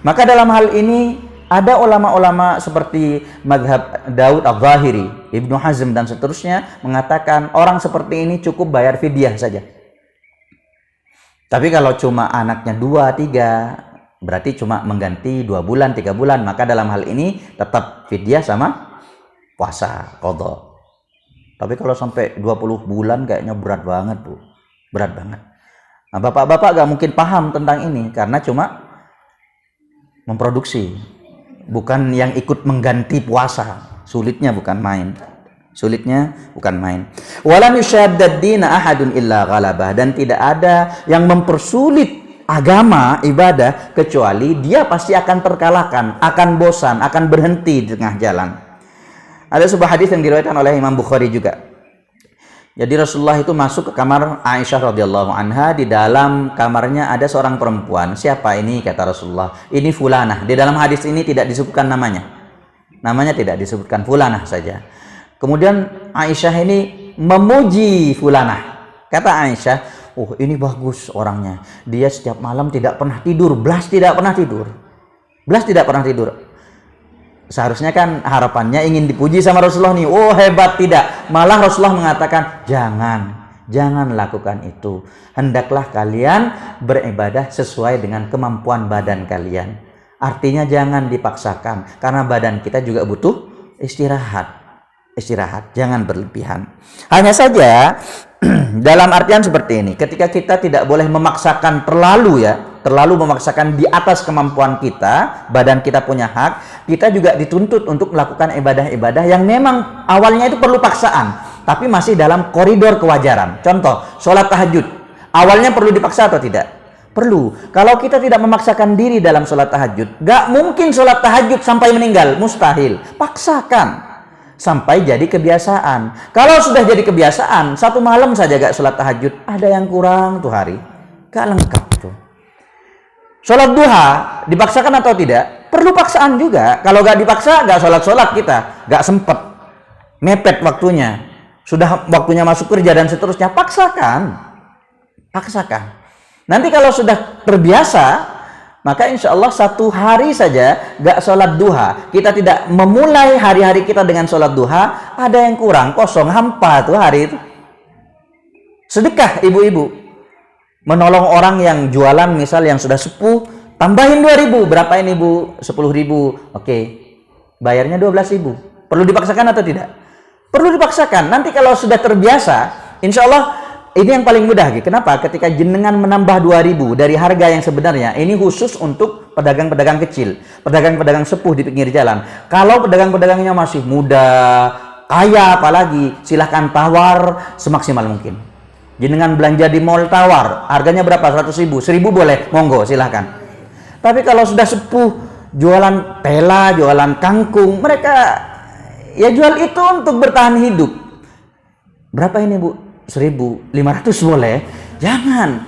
Maka dalam hal ini ada ulama-ulama seperti mazhab Daud Al-Zahiri, Ibnu Hazm dan seterusnya mengatakan orang seperti ini cukup bayar fidyah saja. Tapi kalau cuma anaknya 2, 3, berarti cuma mengganti 2 bulan, 3 bulan, maka dalam hal ini tetap fidyah sama puasa, qadha. Tapi kalau sampai 20 bulan kayaknya berat banget, Bu. Berat banget. Nah, bapak-bapak gak mungkin paham tentang ini karena cuma memproduksi, bukan yang ikut mengganti puasa. Sulitnya bukan main. Sulitnya bukan main. Walam yushaddad dina ahadun illa ghalabah, dan tidak ada yang mempersulit agama, ibadah, kecuali dia pasti akan terkalahkan, akan bosan, akan berhenti di tengah jalan. Ada sebuah hadis yang diriwayatkan oleh Imam Bukhari juga. Jadi Rasulullah itu masuk ke kamar Aisyah radhiyallahu anha. Di dalam kamarnya ada seorang perempuan. Siapa ini? Kata Rasulullah, ini fulanah. Di dalam hadis ini tidak disebutkan namanya. Namanya tidak disebutkan, fulanah saja. Kemudian Aisyah ini memuji fulanah. Kata Aisyah, oh ini bagus orangnya. Dia setiap malam tidak pernah tidur, belas tidak pernah tidur. Belas tidak pernah tidur. Seharusnya kan harapannya ingin dipuji sama Rasulullah nih. Oh hebat, tidak. Malah Rasulullah mengatakan, jangan lakukan itu. Hendaklah kalian beribadah sesuai dengan kemampuan badan kalian. Artinya jangan dipaksakan, karena badan kita juga butuh istirahat. Jangan berlebihan. Hanya saja dalam artian seperti ini, ketika kita tidak boleh memaksakan terlalu memaksakan di atas kemampuan kita, badan kita punya hak, kita juga dituntut untuk melakukan ibadah-ibadah yang memang awalnya itu perlu paksaan, tapi masih dalam koridor kewajaran. Contoh, sholat tahajud. Awalnya perlu dipaksa atau tidak? Perlu. Kalau kita tidak memaksakan diri dalam sholat tahajud, gak mungkin sholat tahajud sampai meninggal, mustahil. Paksakan sampai jadi kebiasaan. Kalau sudah jadi kebiasaan, satu malam saja gak sholat tahajud, ada yang kurang tuh hari, gak lengkap tuh. Sholat duha dipaksakan atau tidak? Perlu paksaan juga. Kalau gak dipaksa, gak sholat kita, gak sempet, mepet waktunya, sudah waktunya masuk kerja dan seterusnya. Paksakan. Nanti kalau sudah terbiasa, maka insya Allah satu hari saja gak sholat duha, kita tidak memulai hari-hari kita dengan sholat duha, ada yang kurang, kosong, hampa tuh hari itu. Sedekah ibu-ibu, menolong orang yang jualan misal yang sudah sepuh, tambahin 2.000, berapa ini bu? 10.000, oke, bayarnya 12.000. Perlu dipaksakan atau tidak? Perlu dipaksakan. Nanti kalau sudah terbiasa, insya Allah ini yang paling mudah. Kenapa? Ketika jenengan menambah 2.000 dari harga yang sebenarnya, ini khusus untuk pedagang-pedagang kecil, pedagang-pedagang sepuh di pinggir jalan. Kalau pedagang-pedagangnya masih muda, kaya apalagi, silahkan tawar semaksimal mungkin. Jenengan belanja di mall, tawar, harganya berapa? 100.000, 1.000 boleh, monggo silahkan. Tapi kalau sudah sepuh, jualan pela, jualan kangkung, mereka ya jual itu untuk bertahan hidup. Berapa ini bu? 1.500 boleh? Jangan.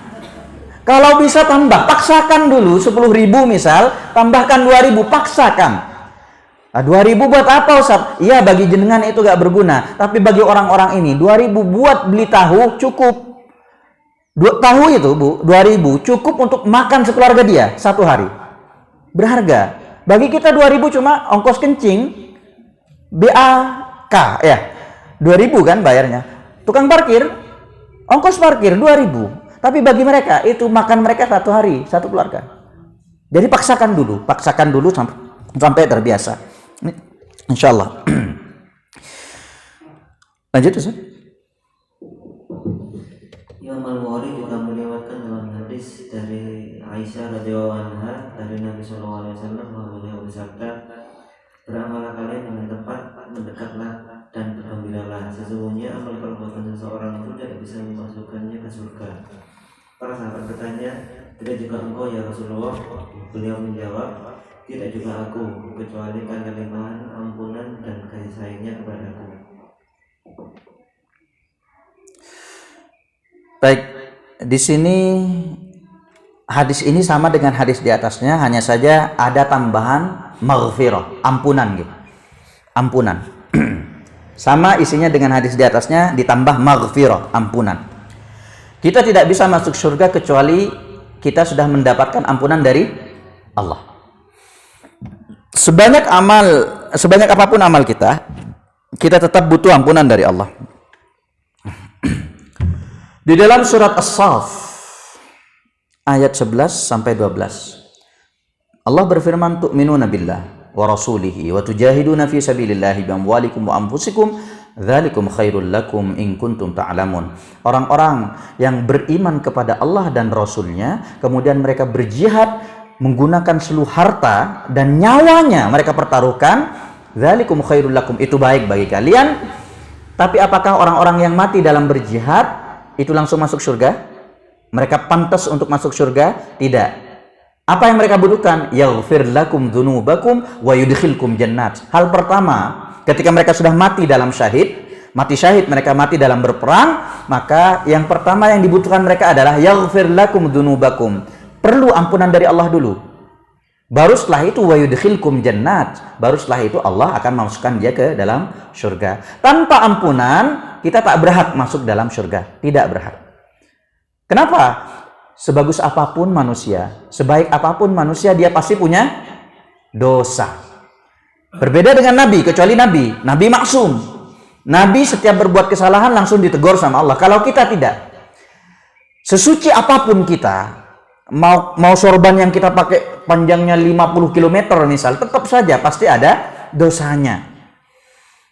Kalau bisa tambah, paksakan dulu 10.000 misal, tambahkan 2.000, paksakan. 2.000 buat apa Ustaz? Iya, bagi jenengan itu gak berguna, tapi bagi orang-orang ini 2.000 buat beli tahu cukup. Tahu itu bu, 2.000 cukup untuk makan sekeluarga dia satu hari. Berharga. Bagi kita 2.000 cuma ongkos kencing, BAK ya, 2.000 kan bayarnya. Tukang parkir, ongkos parkir 2.000. Tapi bagi mereka, itu makan mereka satu hari, satu keluarga. Jadi paksakan dulu sampai terbiasa. Insya Allah. Lanjut Ustaz. Imam Al-Bukhari juga meriwayatkan dalam hadis dari Aisyah radhiyallahu anha dari Nabi sallallahu alaihi wasallam bahwa beliau bersabda, "Beramallah kalian dengan tepat, mendekatlah dan bergembiralah. Sesungguhnya amal perbuatan seseorang itu tidak bisa memasukkannya ke surga." Para sahabat bertanya, "Tidak juga engkau ya Rasulullah?" Beliau menjawab, "Tidak juga aku, kecuali tanda limpahan ampunan dan kasih sayangnya kepadaku." Baik, di sini hadis ini sama dengan hadis di atasnya, hanya saja ada tambahan maghfirah, ampunan gitu. Ampunan. Sama isinya dengan hadis di atasnya, ditambah maghfirah, ampunan. Kita tidak bisa masuk surga kecuali kita sudah mendapatkan ampunan dari Allah. Sebanyak apapun amal kita tetap butuh ampunan dari Allah. Di dalam surat As-Saff ayat 11 sampai 12, Allah berfirman, "Tu'minuna billah wa rasulihi wa tujahiduna fi sabilillahi bi amwalikum wa anfusikum, dzalikum khairul lakum in kuntum ta'lamun." Orang-orang yang beriman kepada Allah dan Rasulnya, kemudian mereka berjihad menggunakan seluruh harta dan nyawanya mereka pertaruhkan, dzalikum khairul lakum, itu baik bagi kalian. Tapi apakah orang-orang yang mati dalam berjihad itu langsung masuk surga? Mereka pantas untuk masuk surga? Tidak. Apa yang mereka butuhkan? Yaghfir lakum dzunubakum wa yudkhilkum jannat. Hal pertama, ketika mereka sudah mati dalam mati syahid, mereka mati dalam berperang, maka yang pertama yang dibutuhkan mereka adalah yaghfir lakum dzunubakum. Perlu ampunan dari Allah dulu. Baru setelah itu wa yudkhilkum jannat. Baru setelah itu Allah akan memasukkan dia ke dalam surga. Tanpa ampunan kita tak berhak masuk dalam surga. Tidak berhak. Kenapa? Sebagus apapun manusia, sebaik apapun manusia, dia pasti punya dosa. Berbeda dengan Nabi, kecuali Nabi maksum. Nabi setiap berbuat kesalahan langsung ditegur sama Allah. Kalau kita tidak. Sesuci apapun kita, mau sorban yang kita pakai panjangnya 50 km misal, tetap saja pasti ada dosanya.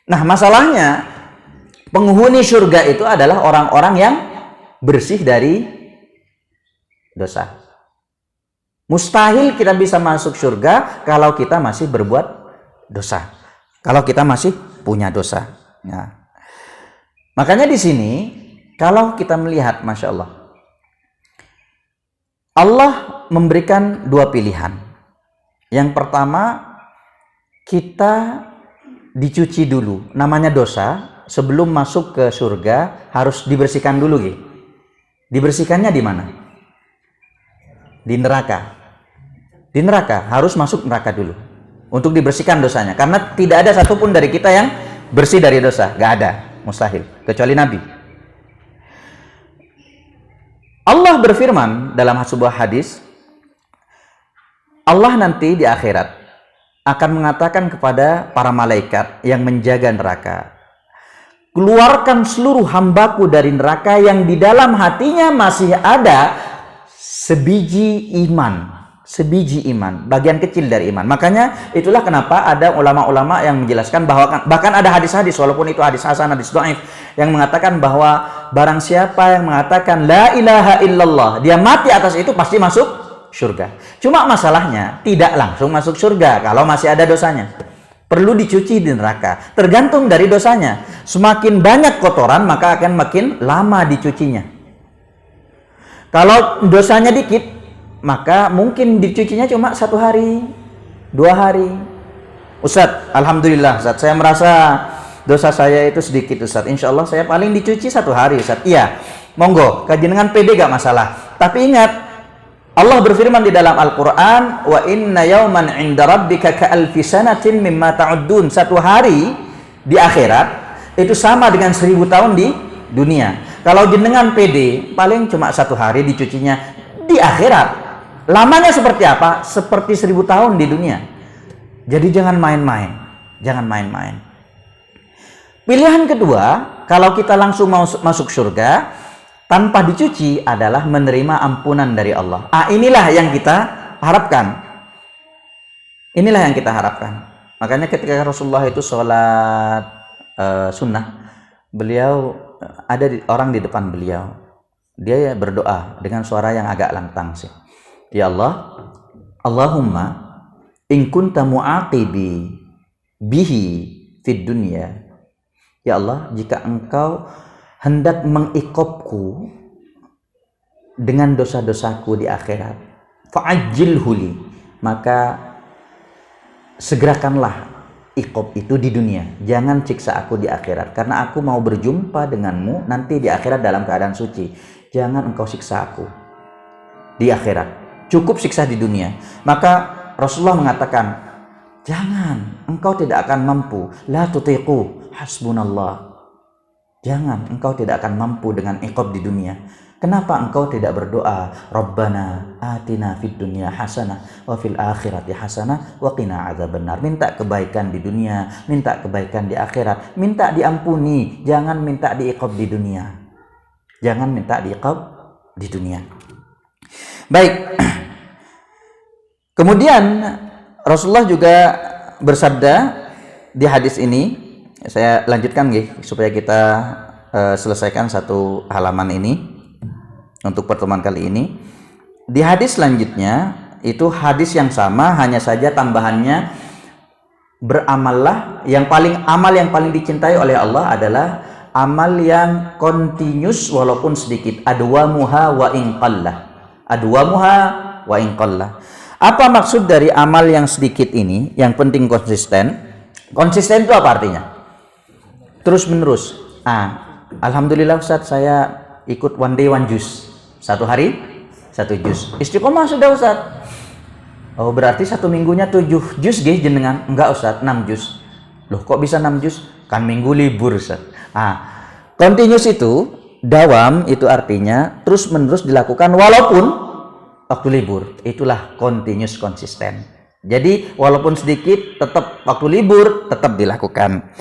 Nah, masalahnya penghuni surga itu adalah orang-orang yang bersih dari dosa. Mustahil kita bisa masuk surga kalau kita masih berbuat dosa. Kalau kita masih punya dosa. Nah, makanya di sini kalau kita melihat, Masya Allah, Allah memberikan dua pilihan. Yang pertama, kita dicuci dulu. Namanya dosa, sebelum masuk ke surga harus dibersihkan dulu gitu. Dibersihkannya di mana? Di neraka. Di neraka, harus masuk neraka dulu untuk dibersihkan dosanya. Karena tidak ada satupun dari kita yang bersih dari dosa. Gak ada, mustahil, kecuali Nabi. Allah berfirman dalam sebuah hadis, Allah nanti di akhirat akan mengatakan kepada para malaikat yang menjaga neraka, keluarkan seluruh hambaku dari neraka yang di dalam hatinya masih ada sebiji iman, bagian kecil dari iman. Makanya itulah kenapa ada ulama-ulama yang menjelaskan bahwa bahkan ada hadis-hadis, walaupun itu hadis hasan, hadis dhaif, yang mengatakan bahwa barang siapa yang mengatakan la ilaha illallah, dia mati atas itu pasti masuk surga. Cuma masalahnya tidak langsung masuk surga kalau masih ada dosanya. Perlu dicuci di neraka. Tergantung dari dosanya. Semakin banyak kotoran maka akan makin lama dicucinya. Kalau dosanya dikit, maka mungkin dicucinya cuma 1 hari, 2 hari. Ustadz, alhamdulillah Ustadz, saya merasa dosa saya itu sedikit Ustadz. Insya Allah saya paling dicuci 1 hari Ustadz. Iya, monggo, kajian pede gak masalah. Tapi ingat, Allah berfirman di dalam Al-Quran, wa inna yawman inda rabbika ka'alfi sanatin mimma ta'uddun. 1 hari di akhirat itu sama dengan 1000 tahun di dunia. Kalau jenengan pede, paling cuma 1 hari dicucinya. Di akhirat lamanya seperti apa? Seperti 1000 tahun di dunia. Jadi jangan main-main. Jangan main-main. Pilihan kedua, kalau kita langsung mau masuk surga tanpa dicuci adalah menerima ampunan dari Allah. Inilah yang kita harapkan. Inilah yang kita harapkan. Makanya ketika Rasulullah itu sholat sunnah, beliau ada orang di depan beliau. Dia berdoa dengan suara yang agak lantang sih. Ya Allah, Allahumma in kunta mu'aqibi bihi fid dunya. Ya Allah, jika engkau hendak mengiqabku dengan dosa-dosaku di akhirat, fa'ajjilhu li, maka segerakanlah iqab itu di dunia. Jangan siksa aku di akhirat, karena aku mau berjumpa denganmu nanti di akhirat dalam keadaan suci. Jangan engkau siksa aku di akhirat. Cukup siksa di dunia. Maka Rasulullah mengatakan, jangan, engkau tidak akan mampu. La tutiqu, hasbunallah. Jangan, engkau tidak akan mampu dengan iqab di dunia. Kenapa engkau tidak berdoa, Rabbana atina fid dunya hasanah wa fil akhirati hasanah wa qina adzabannar. Minta kebaikan di dunia, minta kebaikan di akhirat, minta diampuni, jangan minta diiqab di dunia. Jangan minta diiqab di dunia. Baik. Kemudian Rasulullah juga bersabda di hadis ini, saya lanjutkan supaya kita selesaikan satu halaman ini untuk pertemuan kali ini. Di hadis selanjutnya itu hadis yang sama, hanya saja tambahannya beramallah, amal yang paling dicintai oleh Allah adalah amal yang continuous walaupun sedikit. Adwamuha wa in qallah. Adwamuha wa in qallah. Apa maksud dari amal yang sedikit ini? Yang penting konsisten. Konsisten itu apa artinya? Terus menerus. Alhamdulillah Ustadz, saya ikut one day one juice. 1 hari 1 juz. Istiqomah sudah Ustadz. Oh, berarti 1 minggunya 7 juz jenengan? Enggak Ustadz, 6 juz. Loh, kok bisa 6 juz? Kan minggu libur Ustadz. Continuous itu, dawam itu artinya terus menerus dilakukan walaupun waktu libur. Itulah continuous, konsisten. Jadi walaupun sedikit tetap waktu libur tetap dilakukan.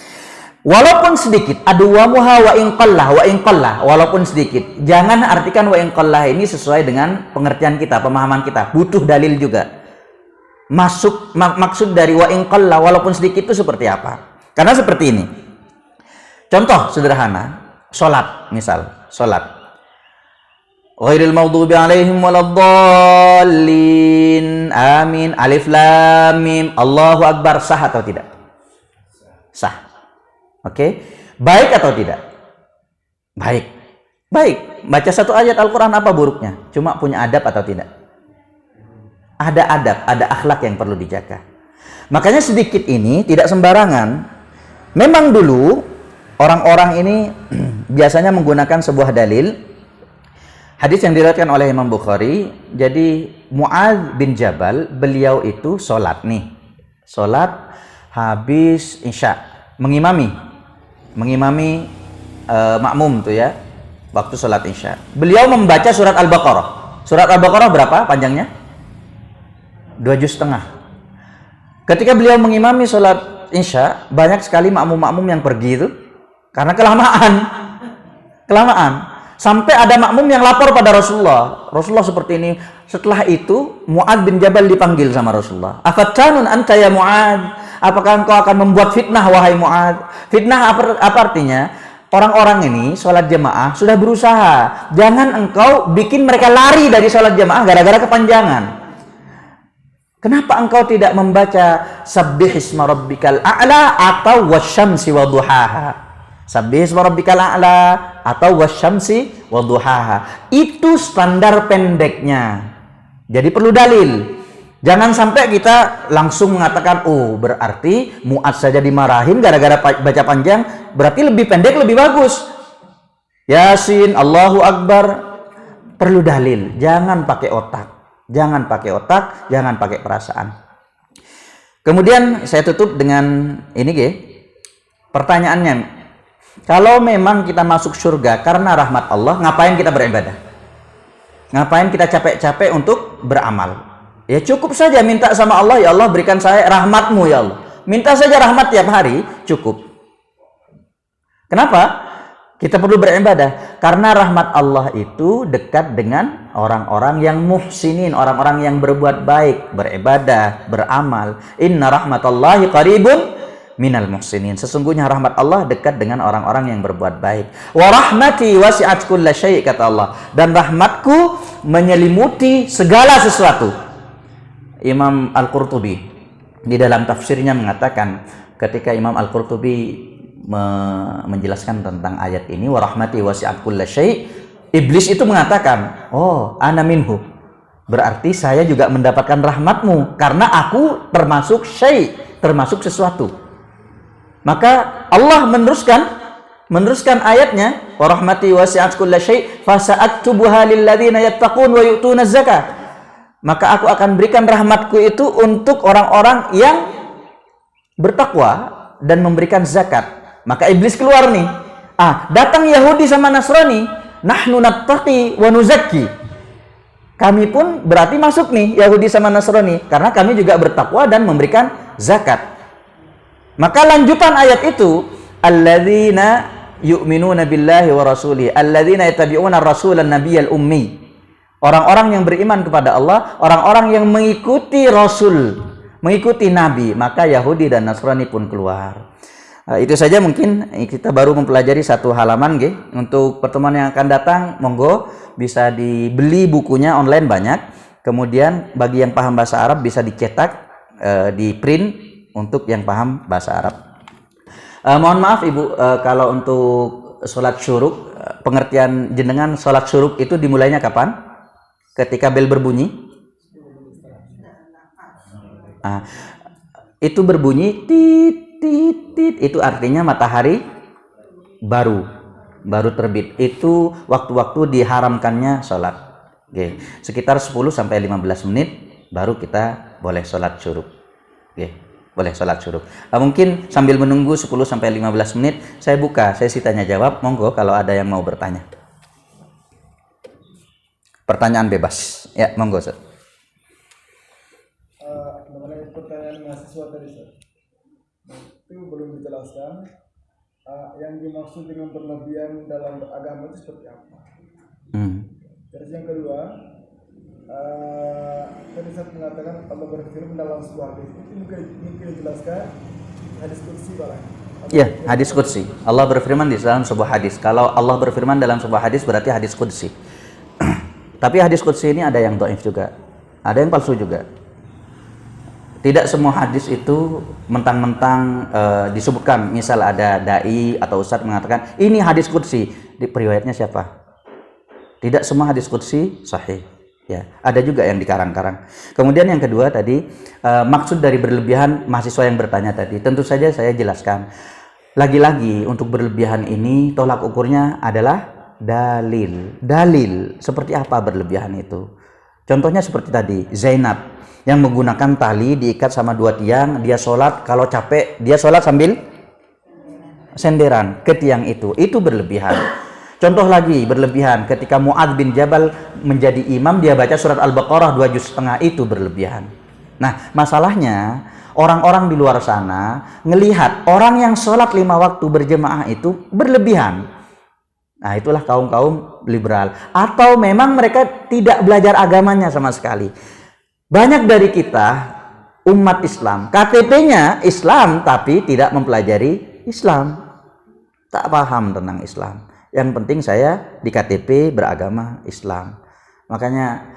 Walaupun sedikit, adwamuha wa in qallah, walaupun sedikit. Jangan artikan wa in qallah ini sesuai dengan pengertian kita, pemahaman kita. Butuh dalil juga. Maksud dari wa in qallah walaupun sedikit itu seperti apa? Karena seperti ini. Contoh sederhana, salat misal, salat. Ghairil maghdubi alaihim waladdallin. Amin. Alif lam mim. Allahu akbar. Sah atau tidak? Sah. Oke. Baik atau tidak? Baik. Baik. Baca 1 ayat Al-Quran apa buruknya? Cuma punya adab atau tidak? Ada adab, ada akhlak yang perlu dijaga. Makanya sedikit ini tidak sembarangan. Memang dulu orang-orang ini biasanya menggunakan sebuah dalil hadis yang diriwayatkan oleh Imam Bukhari. Jadi Mu'adz bin Jabal, beliau itu sholat habis isya, mengimami makmum tuh ya, waktu sholat isya. Beliau membaca surat Al-Baqarah. Surat Al-Baqarah berapa panjangnya? 2,5 juz. Ketika beliau mengimami sholat isya, banyak sekali makmum-makmum yang pergi itu karena kelamaan. Sampai ada makmum yang lapor pada Rasulullah seperti ini. Setelah itu Mu'adz bin Jabal dipanggil sama Rasulullah. Afattanun anta ya Mu'adz? Apakah engkau akan membuat fitnah wahai Mu'adz? Fitnah apa artinya? Orang-orang ini sholat jamaah sudah berusaha. Jangan engkau bikin mereka lari dari sholat jamaah gara-gara kepanjangan. Kenapa engkau tidak membaca Sabbihisma rabbikal a'la atau wasyamsi waduhaha? Sabbihisma rabbikal a'la atau wasyamsi waduhaha. Itu standar pendeknya. Jadi perlu dalil. Jangan sampai kita langsung mengatakan, oh berarti Mu'adz saja dimarahin gara-gara baca panjang, berarti lebih pendek lebih bagus. Yasin, Allahu Akbar. Perlu dalil. Jangan pakai otak, jangan pakai perasaan. Kemudian saya tutup dengan ini, pertanyaannya. Kalau memang kita masuk surga karena rahmat Allah, ngapain kita beribadah? Ngapain kita capek-capek untuk beramal? Ya cukup saja minta sama Allah, ya Allah berikan saya rahmatmu ya Allah. Minta saja rahmat tiap hari, cukup. Kenapa? Kita perlu beribadah. Karena rahmat Allah itu dekat dengan orang-orang yang muhsinin, orang-orang yang berbuat baik, beribadah, beramal. Inna rahmatallahi qaribun minal muhsinin. Sesungguhnya rahmat Allah dekat dengan orang-orang yang berbuat baik. Wa rahmati wasi'at kulla syai', kata Allah. Dan rahmatku menyelimuti segala sesuatu. Imam Al-Qurtubi di dalam tafsirnya mengatakan, ketika Imam Al-Qurtubi menjelaskan tentang ayat ini, wa rahmati wasi'at kulla syai', iblis itu mengatakan, oh ana minhu, berarti saya juga mendapatkan rahmatmu karena aku termasuk syai', termasuk sesuatu. Maka Allah meneruskan ayatnya, wa rahmati wasi'at kulla syai' fasa'aktubuha lil ladzina yattaqun wa yu'tuna zakah. Maka aku akan berikan rahmatku itu untuk orang-orang yang bertakwa dan memberikan zakat. Maka iblis keluar nih. Datang Yahudi sama Nasrani, nahnu nattaqi wa nuzakki. Kami pun berarti masuk nih, Yahudi sama Nasrani, karena kami juga bertakwa dan memberikan zakat. Maka lanjutan ayat itu, alladzina yu'minuna billahi wa rasulihi, alladzina yattabi'una ar-rasulan nabiyyal ummi. Orang-orang yang beriman kepada Allah, orang-orang yang mengikuti Rasul, mengikuti Nabi, maka Yahudi dan Nasrani pun keluar. Itu saja, mungkin kita baru mempelajari satu halaman. Untuk pertemuan yang akan datang, monggo bisa dibeli bukunya online banyak. Kemudian bagi yang paham bahasa Arab bisa dicetak, di print untuk yang paham bahasa Arab. Mohon maaf Ibu, kalau untuk sholat syuruk, pengertian jenengan sholat syuruk itu dimulainya kapan? Ketika bel berbunyi, itu berbunyi tit tit tit, itu artinya matahari baru terbit. Itu waktu-waktu diharamkannya sholat. Sekitar 10-15 menit baru kita boleh sholat syuruk. Boleh sholat syuruk. Mungkin sambil menunggu 10-15 menit, saya buka sesi tanya jawab. Monggo kalau ada yang mau bertanya. Pertanyaan bebas. Ya, monggo, Ustaz. Mengenai pertanyaan mahasiswa tadi, Ustaz, itu belum dijelaskan yang dimaksud dengan berlebihan dalam agama itu seperti apa. Terus yang kedua, tadi Ustaz mengatakan Allah berfirman dalam sebuah hadis. Itu mungkin dijelaskan hadis qudsi Pak. Ya, hadis qudsi. Allah berfirman di dalam sebuah hadis. Kalau Allah berfirman dalam sebuah hadis berarti hadis qudsi. Tapi hadis qudsi ini ada yang dhaif juga, ada yang palsu juga. Tidak semua hadis itu mentang-mentang disebutkan. Misal ada dai atau ustadz mengatakan ini hadis qudsi, di periwayatnya siapa? Tidak semua hadis qudsi sahih. Ya, ada juga yang dikarang-karang. Kemudian yang kedua tadi, maksud dari berlebihan mahasiswa yang bertanya tadi, tentu saja saya jelaskan. Lagi-lagi untuk berlebihan ini tolak ukurnya adalah dalil. Dalil seperti apa berlebihan itu? Contohnya seperti tadi, Zainab yang menggunakan tali diikat sama 2 tiang, dia sholat, kalau capek dia sholat sambil senderan ke tiang itu berlebihan. Contoh lagi berlebihan ketika Mu'adz bin Jabal menjadi imam, dia baca surat Al-Baqarah 2 juz setengah, itu berlebihan. Nah, masalahnya orang-orang di luar sana ngelihat orang yang sholat 5 waktu berjemaah itu berlebihan. Nah, itulah kaum-kaum liberal. Atau memang mereka tidak belajar agamanya sama sekali. Banyak dari kita, umat Islam, KTP-nya Islam tapi tidak mempelajari Islam. Tak paham tentang Islam. Yang penting saya di KTP beragama Islam. Makanya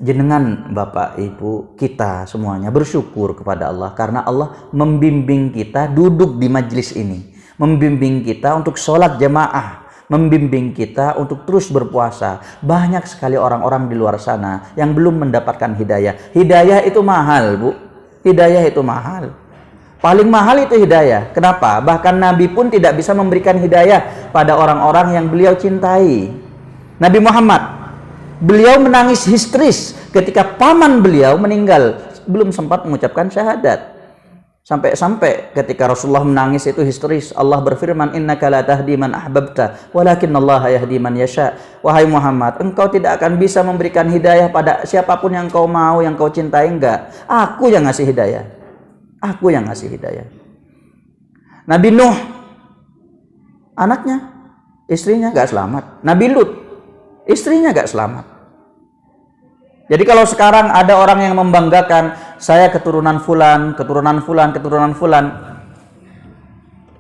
jenengan Bapak Ibu kita semuanya bersyukur kepada Allah karena Allah membimbing kita duduk di majelis ini, membimbing kita untuk sholat jamaah, membimbing kita untuk terus berpuasa. Banyak sekali orang-orang di luar sana yang belum mendapatkan hidayah. Hidayah itu mahal, Bu. Hidayah itu mahal. Paling mahal itu hidayah. Kenapa? Bahkan Nabi pun tidak bisa memberikan hidayah pada orang-orang yang beliau cintai. Nabi Muhammad, beliau menangis histeris ketika paman beliau meninggal, belum sempat mengucapkan syahadat. Sampai-sampai ketika Rasulullah menangis itu histeris, Allah berfirman, innaka la tahdi man ahbabta walakinallaha yahdi man yasha. Wahai Muhammad, engkau tidak akan bisa memberikan hidayah pada siapapun yang kau mau, yang kau cintai, enggak. Aku yang ngasih hidayah. Aku yang ngasih hidayah. Nabi Nuh, anaknya, istrinya gak selamat. Nabi Lut, istrinya gak selamat. Jadi kalau sekarang ada orang yang membanggakan, saya keturunan fulan, keturunan fulan, keturunan fulan,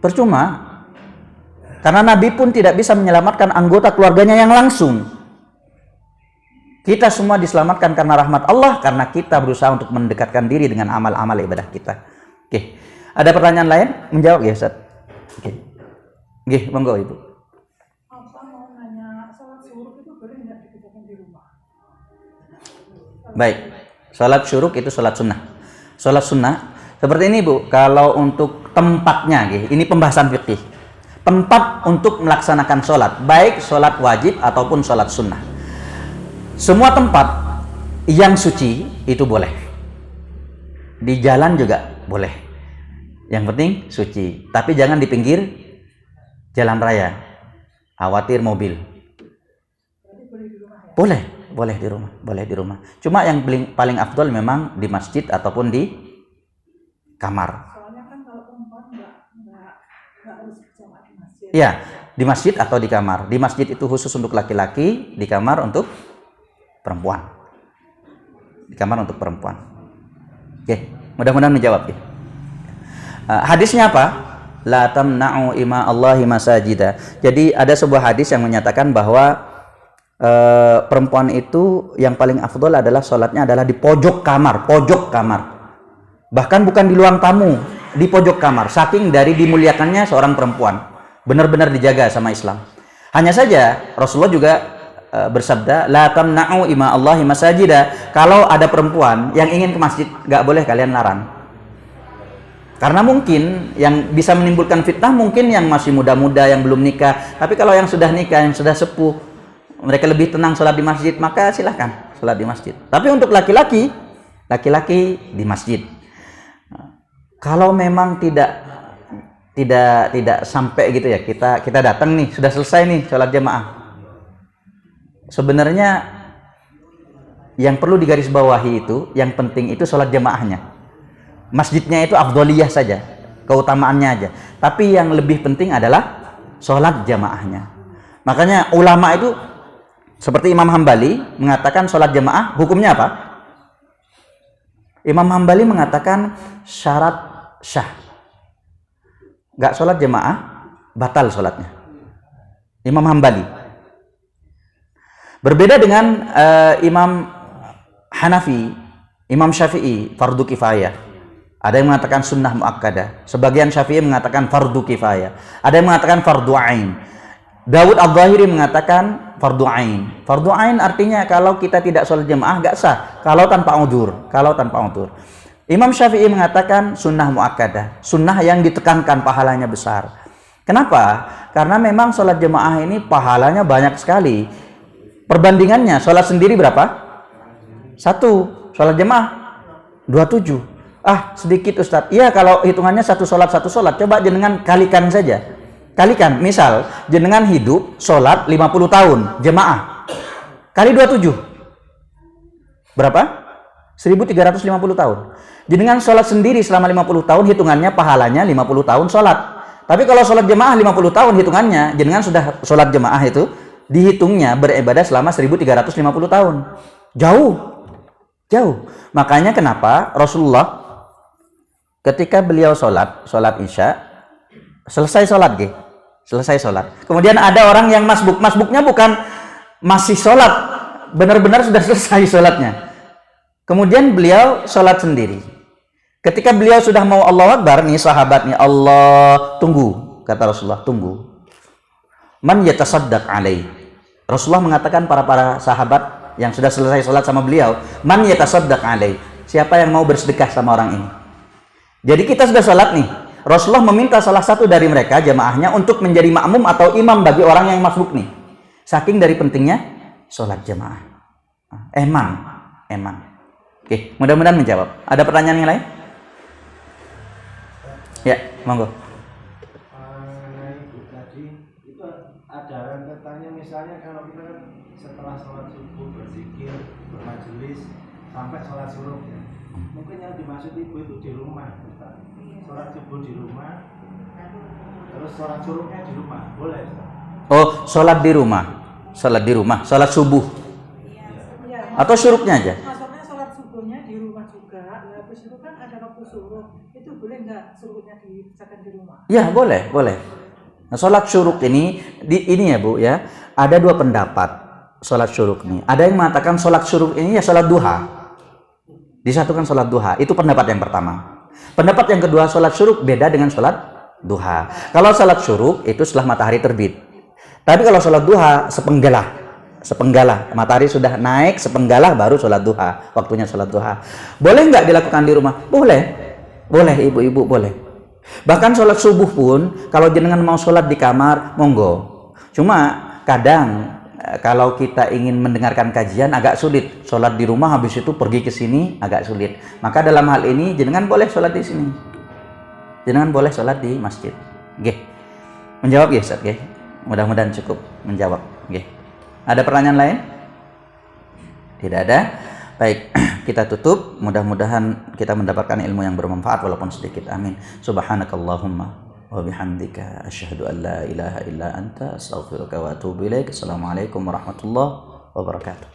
percuma. Karena Nabi pun tidak bisa menyelamatkan anggota keluarganya yang langsung. Kita semua diselamatkan karena rahmat Allah, karena kita berusaha untuk mendekatkan diri dengan amal-amal ibadah kita. Oke, ada pertanyaan lain? Menjawab ya, Ustaz? Oke, monggo Ibu. Apa mau nanya, sholat syuruk itu boleh nggak dikerjakan di rumah? Baik, sholat syuruk itu sholat sunnah. Sholat sunnah seperti ini, Bu. Kalau untuk tempatnya, ini pembahasan fikih. Tempat untuk melaksanakan sholat, baik sholat wajib ataupun sholat sunnah. Semua tempat yang suci itu boleh. Di jalan juga boleh. Yang penting suci. Tapi jangan di pinggir jalan raya. Khawatir mobil. Boleh di rumah. Cuma yang paling afdol memang di masjid ataupun di kamar. Soalnya kan kalau perempuan nggak harus berjamaah di masjid. Iya, di masjid atau di kamar. Di masjid itu khusus untuk laki-laki, di kamar untuk perempuan. Di kamar untuk perempuan. Oke, mudah-mudahan menjawab ya. Hadisnya apa? La tamna'u ima Allahi masajida. Jadi ada sebuah hadis yang menyatakan bahwa perempuan itu yang paling afdol adalah sholatnya adalah di pojok kamar. Bahkan bukan di ruang tamu, di pojok kamar. Saking dari dimuliakannya seorang perempuan. Benar-benar dijaga sama Islam. Hanya saja Rasulullah juga bersabda, la tamna'u ima Allahi masajida. Kalau ada perempuan yang ingin ke masjid, gak boleh kalian larang. Karena mungkin yang bisa menimbulkan fitnah mungkin yang masih muda-muda, yang belum nikah. Tapi kalau yang sudah nikah, yang sudah sepuh, mereka lebih tenang sholat di masjid, maka silahkan sholat di masjid. Tapi untuk laki-laki di masjid. Kalau memang tidak sampai gitu ya, kita datang nih, sudah selesai nih sholat jamaah. Sebenarnya yang perlu digarisbawahi itu, yang penting itu sholat jamaahnya. Masjidnya itu afdoliyah saja, keutamaannya aja. Tapi yang lebih penting adalah sholat jamaahnya. Makanya ulama itu seperti Imam Hambali mengatakan sholat jamaah hukumnya apa? Imam Hambali mengatakan syarat syah. Gak sholat jamaah, batal sholatnya. Imam Hambali. Berbeda dengan Imam Hanafi, Imam Syafi'i, fardu kifayah. Ada yang mengatakan sunnah muakkadah. Sebagian Syafi'i mengatakan fardu kifayah. Ada yang mengatakan fardu ain. Dawud Al-Zahiri mengatakan fardu ain. Fardu ain artinya kalau kita tidak sholat jamaah nggak sah. Kalau tanpa udzur. Imam Syafi'i mengatakan sunnah muakkadah, sunnah yang ditekankan pahalanya besar. Kenapa? Karena memang sholat jamaah ini pahalanya banyak sekali. Perbandingannya sholat sendiri berapa? 1. Sholat jamaah 27. Sedikit Ustadz. Iya, kalau hitungannya satu sholat. Coba jenengan kalikan saja. Kalikan, misal jenengan hidup sholat 50 tahun jemaah kali 27 berapa? 1350 tahun. Jenengan sholat sendiri selama 50 tahun, hitungannya pahalanya 50 tahun sholat. Tapi kalau sholat jemaah 50 tahun, hitungannya jenengan sudah sholat jemaah itu dihitungnya beribadah selama 1350 tahun. Jauh. Makanya kenapa Rasulullah ketika beliau sholat isya, selesai sholat. Kemudian ada orang yang masbuk. Masbuknya bukan masih sholat, benar-benar sudah selesai sholatnya. Kemudian beliau sholat sendiri. Ketika beliau sudah mau Allahu Akbar, nih sahabatnya, Allah, tunggu. Kata Rasulullah, tunggu. Man yatasaddaq alaih. Rasulullah mengatakan para sahabat yang sudah selesai sholat sama beliau, man yatasaddaq alaih. Siapa yang mau bersedekah sama orang ini? Jadi kita sudah sholat nih. Rasulullah meminta salah satu dari mereka, jamaahnya, untuk menjadi makmum atau imam bagi orang yang masbuk nih. Saking dari pentingnya sholat jamaah. Emang. Oke, mudah-mudahan menjawab. Ada pertanyaan yang lain? Ya, monggo. Ibu tadi itu ada rentetannya, misalnya kalau kita setelah sholat subuh berzikir, bermajelis sampai sholat subuh, mungkin yang dimaksud ibu itu di rumah. Sholat subuh di rumah, terus sholat suruhnya di rumah, boleh? Oh, sholat di rumah, sholat subuh. Iya. Atau syuruknya aja? Maksudnya sholat subuhnya di rumah juga. Habis itu kan ada waktu suruh. Itu boleh nggak suruhnya dikerjakan di rumah? Ya, boleh. Nah, sholat syuruk ini ya Bu ya, ada dua pendapat sholat syuruk ini. Ada yang mengatakan sholat syuruk ini ya sholat duha, disatukan sholat duha. Itu pendapat yang pertama. Pendapat yang kedua, sholat syuruk beda dengan sholat duha. Kalau sholat syuruk itu setelah matahari terbit. Tapi kalau sholat duha sepenggalah, matahari sudah naik sepenggalah baru sholat duha, waktunya sholat duha. Boleh nggak dilakukan di rumah? Boleh ibu-ibu, boleh. Bahkan sholat subuh pun kalau jenengan mau sholat di kamar, monggo. Cuma kadang kalau kita ingin mendengarkan kajian agak sulit. Sholat di rumah habis itu pergi ke sini agak sulit. Maka dalam hal ini jenengan boleh sholat di sini. Jenengan boleh sholat di masjid. Oke. Menjawab ya Ustaz, oke. Mudah-mudahan cukup menjawab. Oke. Ada pertanyaan lain? Tidak ada. Baik, kita tutup. Mudah-mudahan kita mendapatkan ilmu yang bermanfaat walaupun sedikit. Amin. Subhanakallahumma wa bihamdika asyhadu an la ilaha illa anta astaghfiruka wa atubu ilaik. Assalamualaikum warahmatullahi wabarakatuh.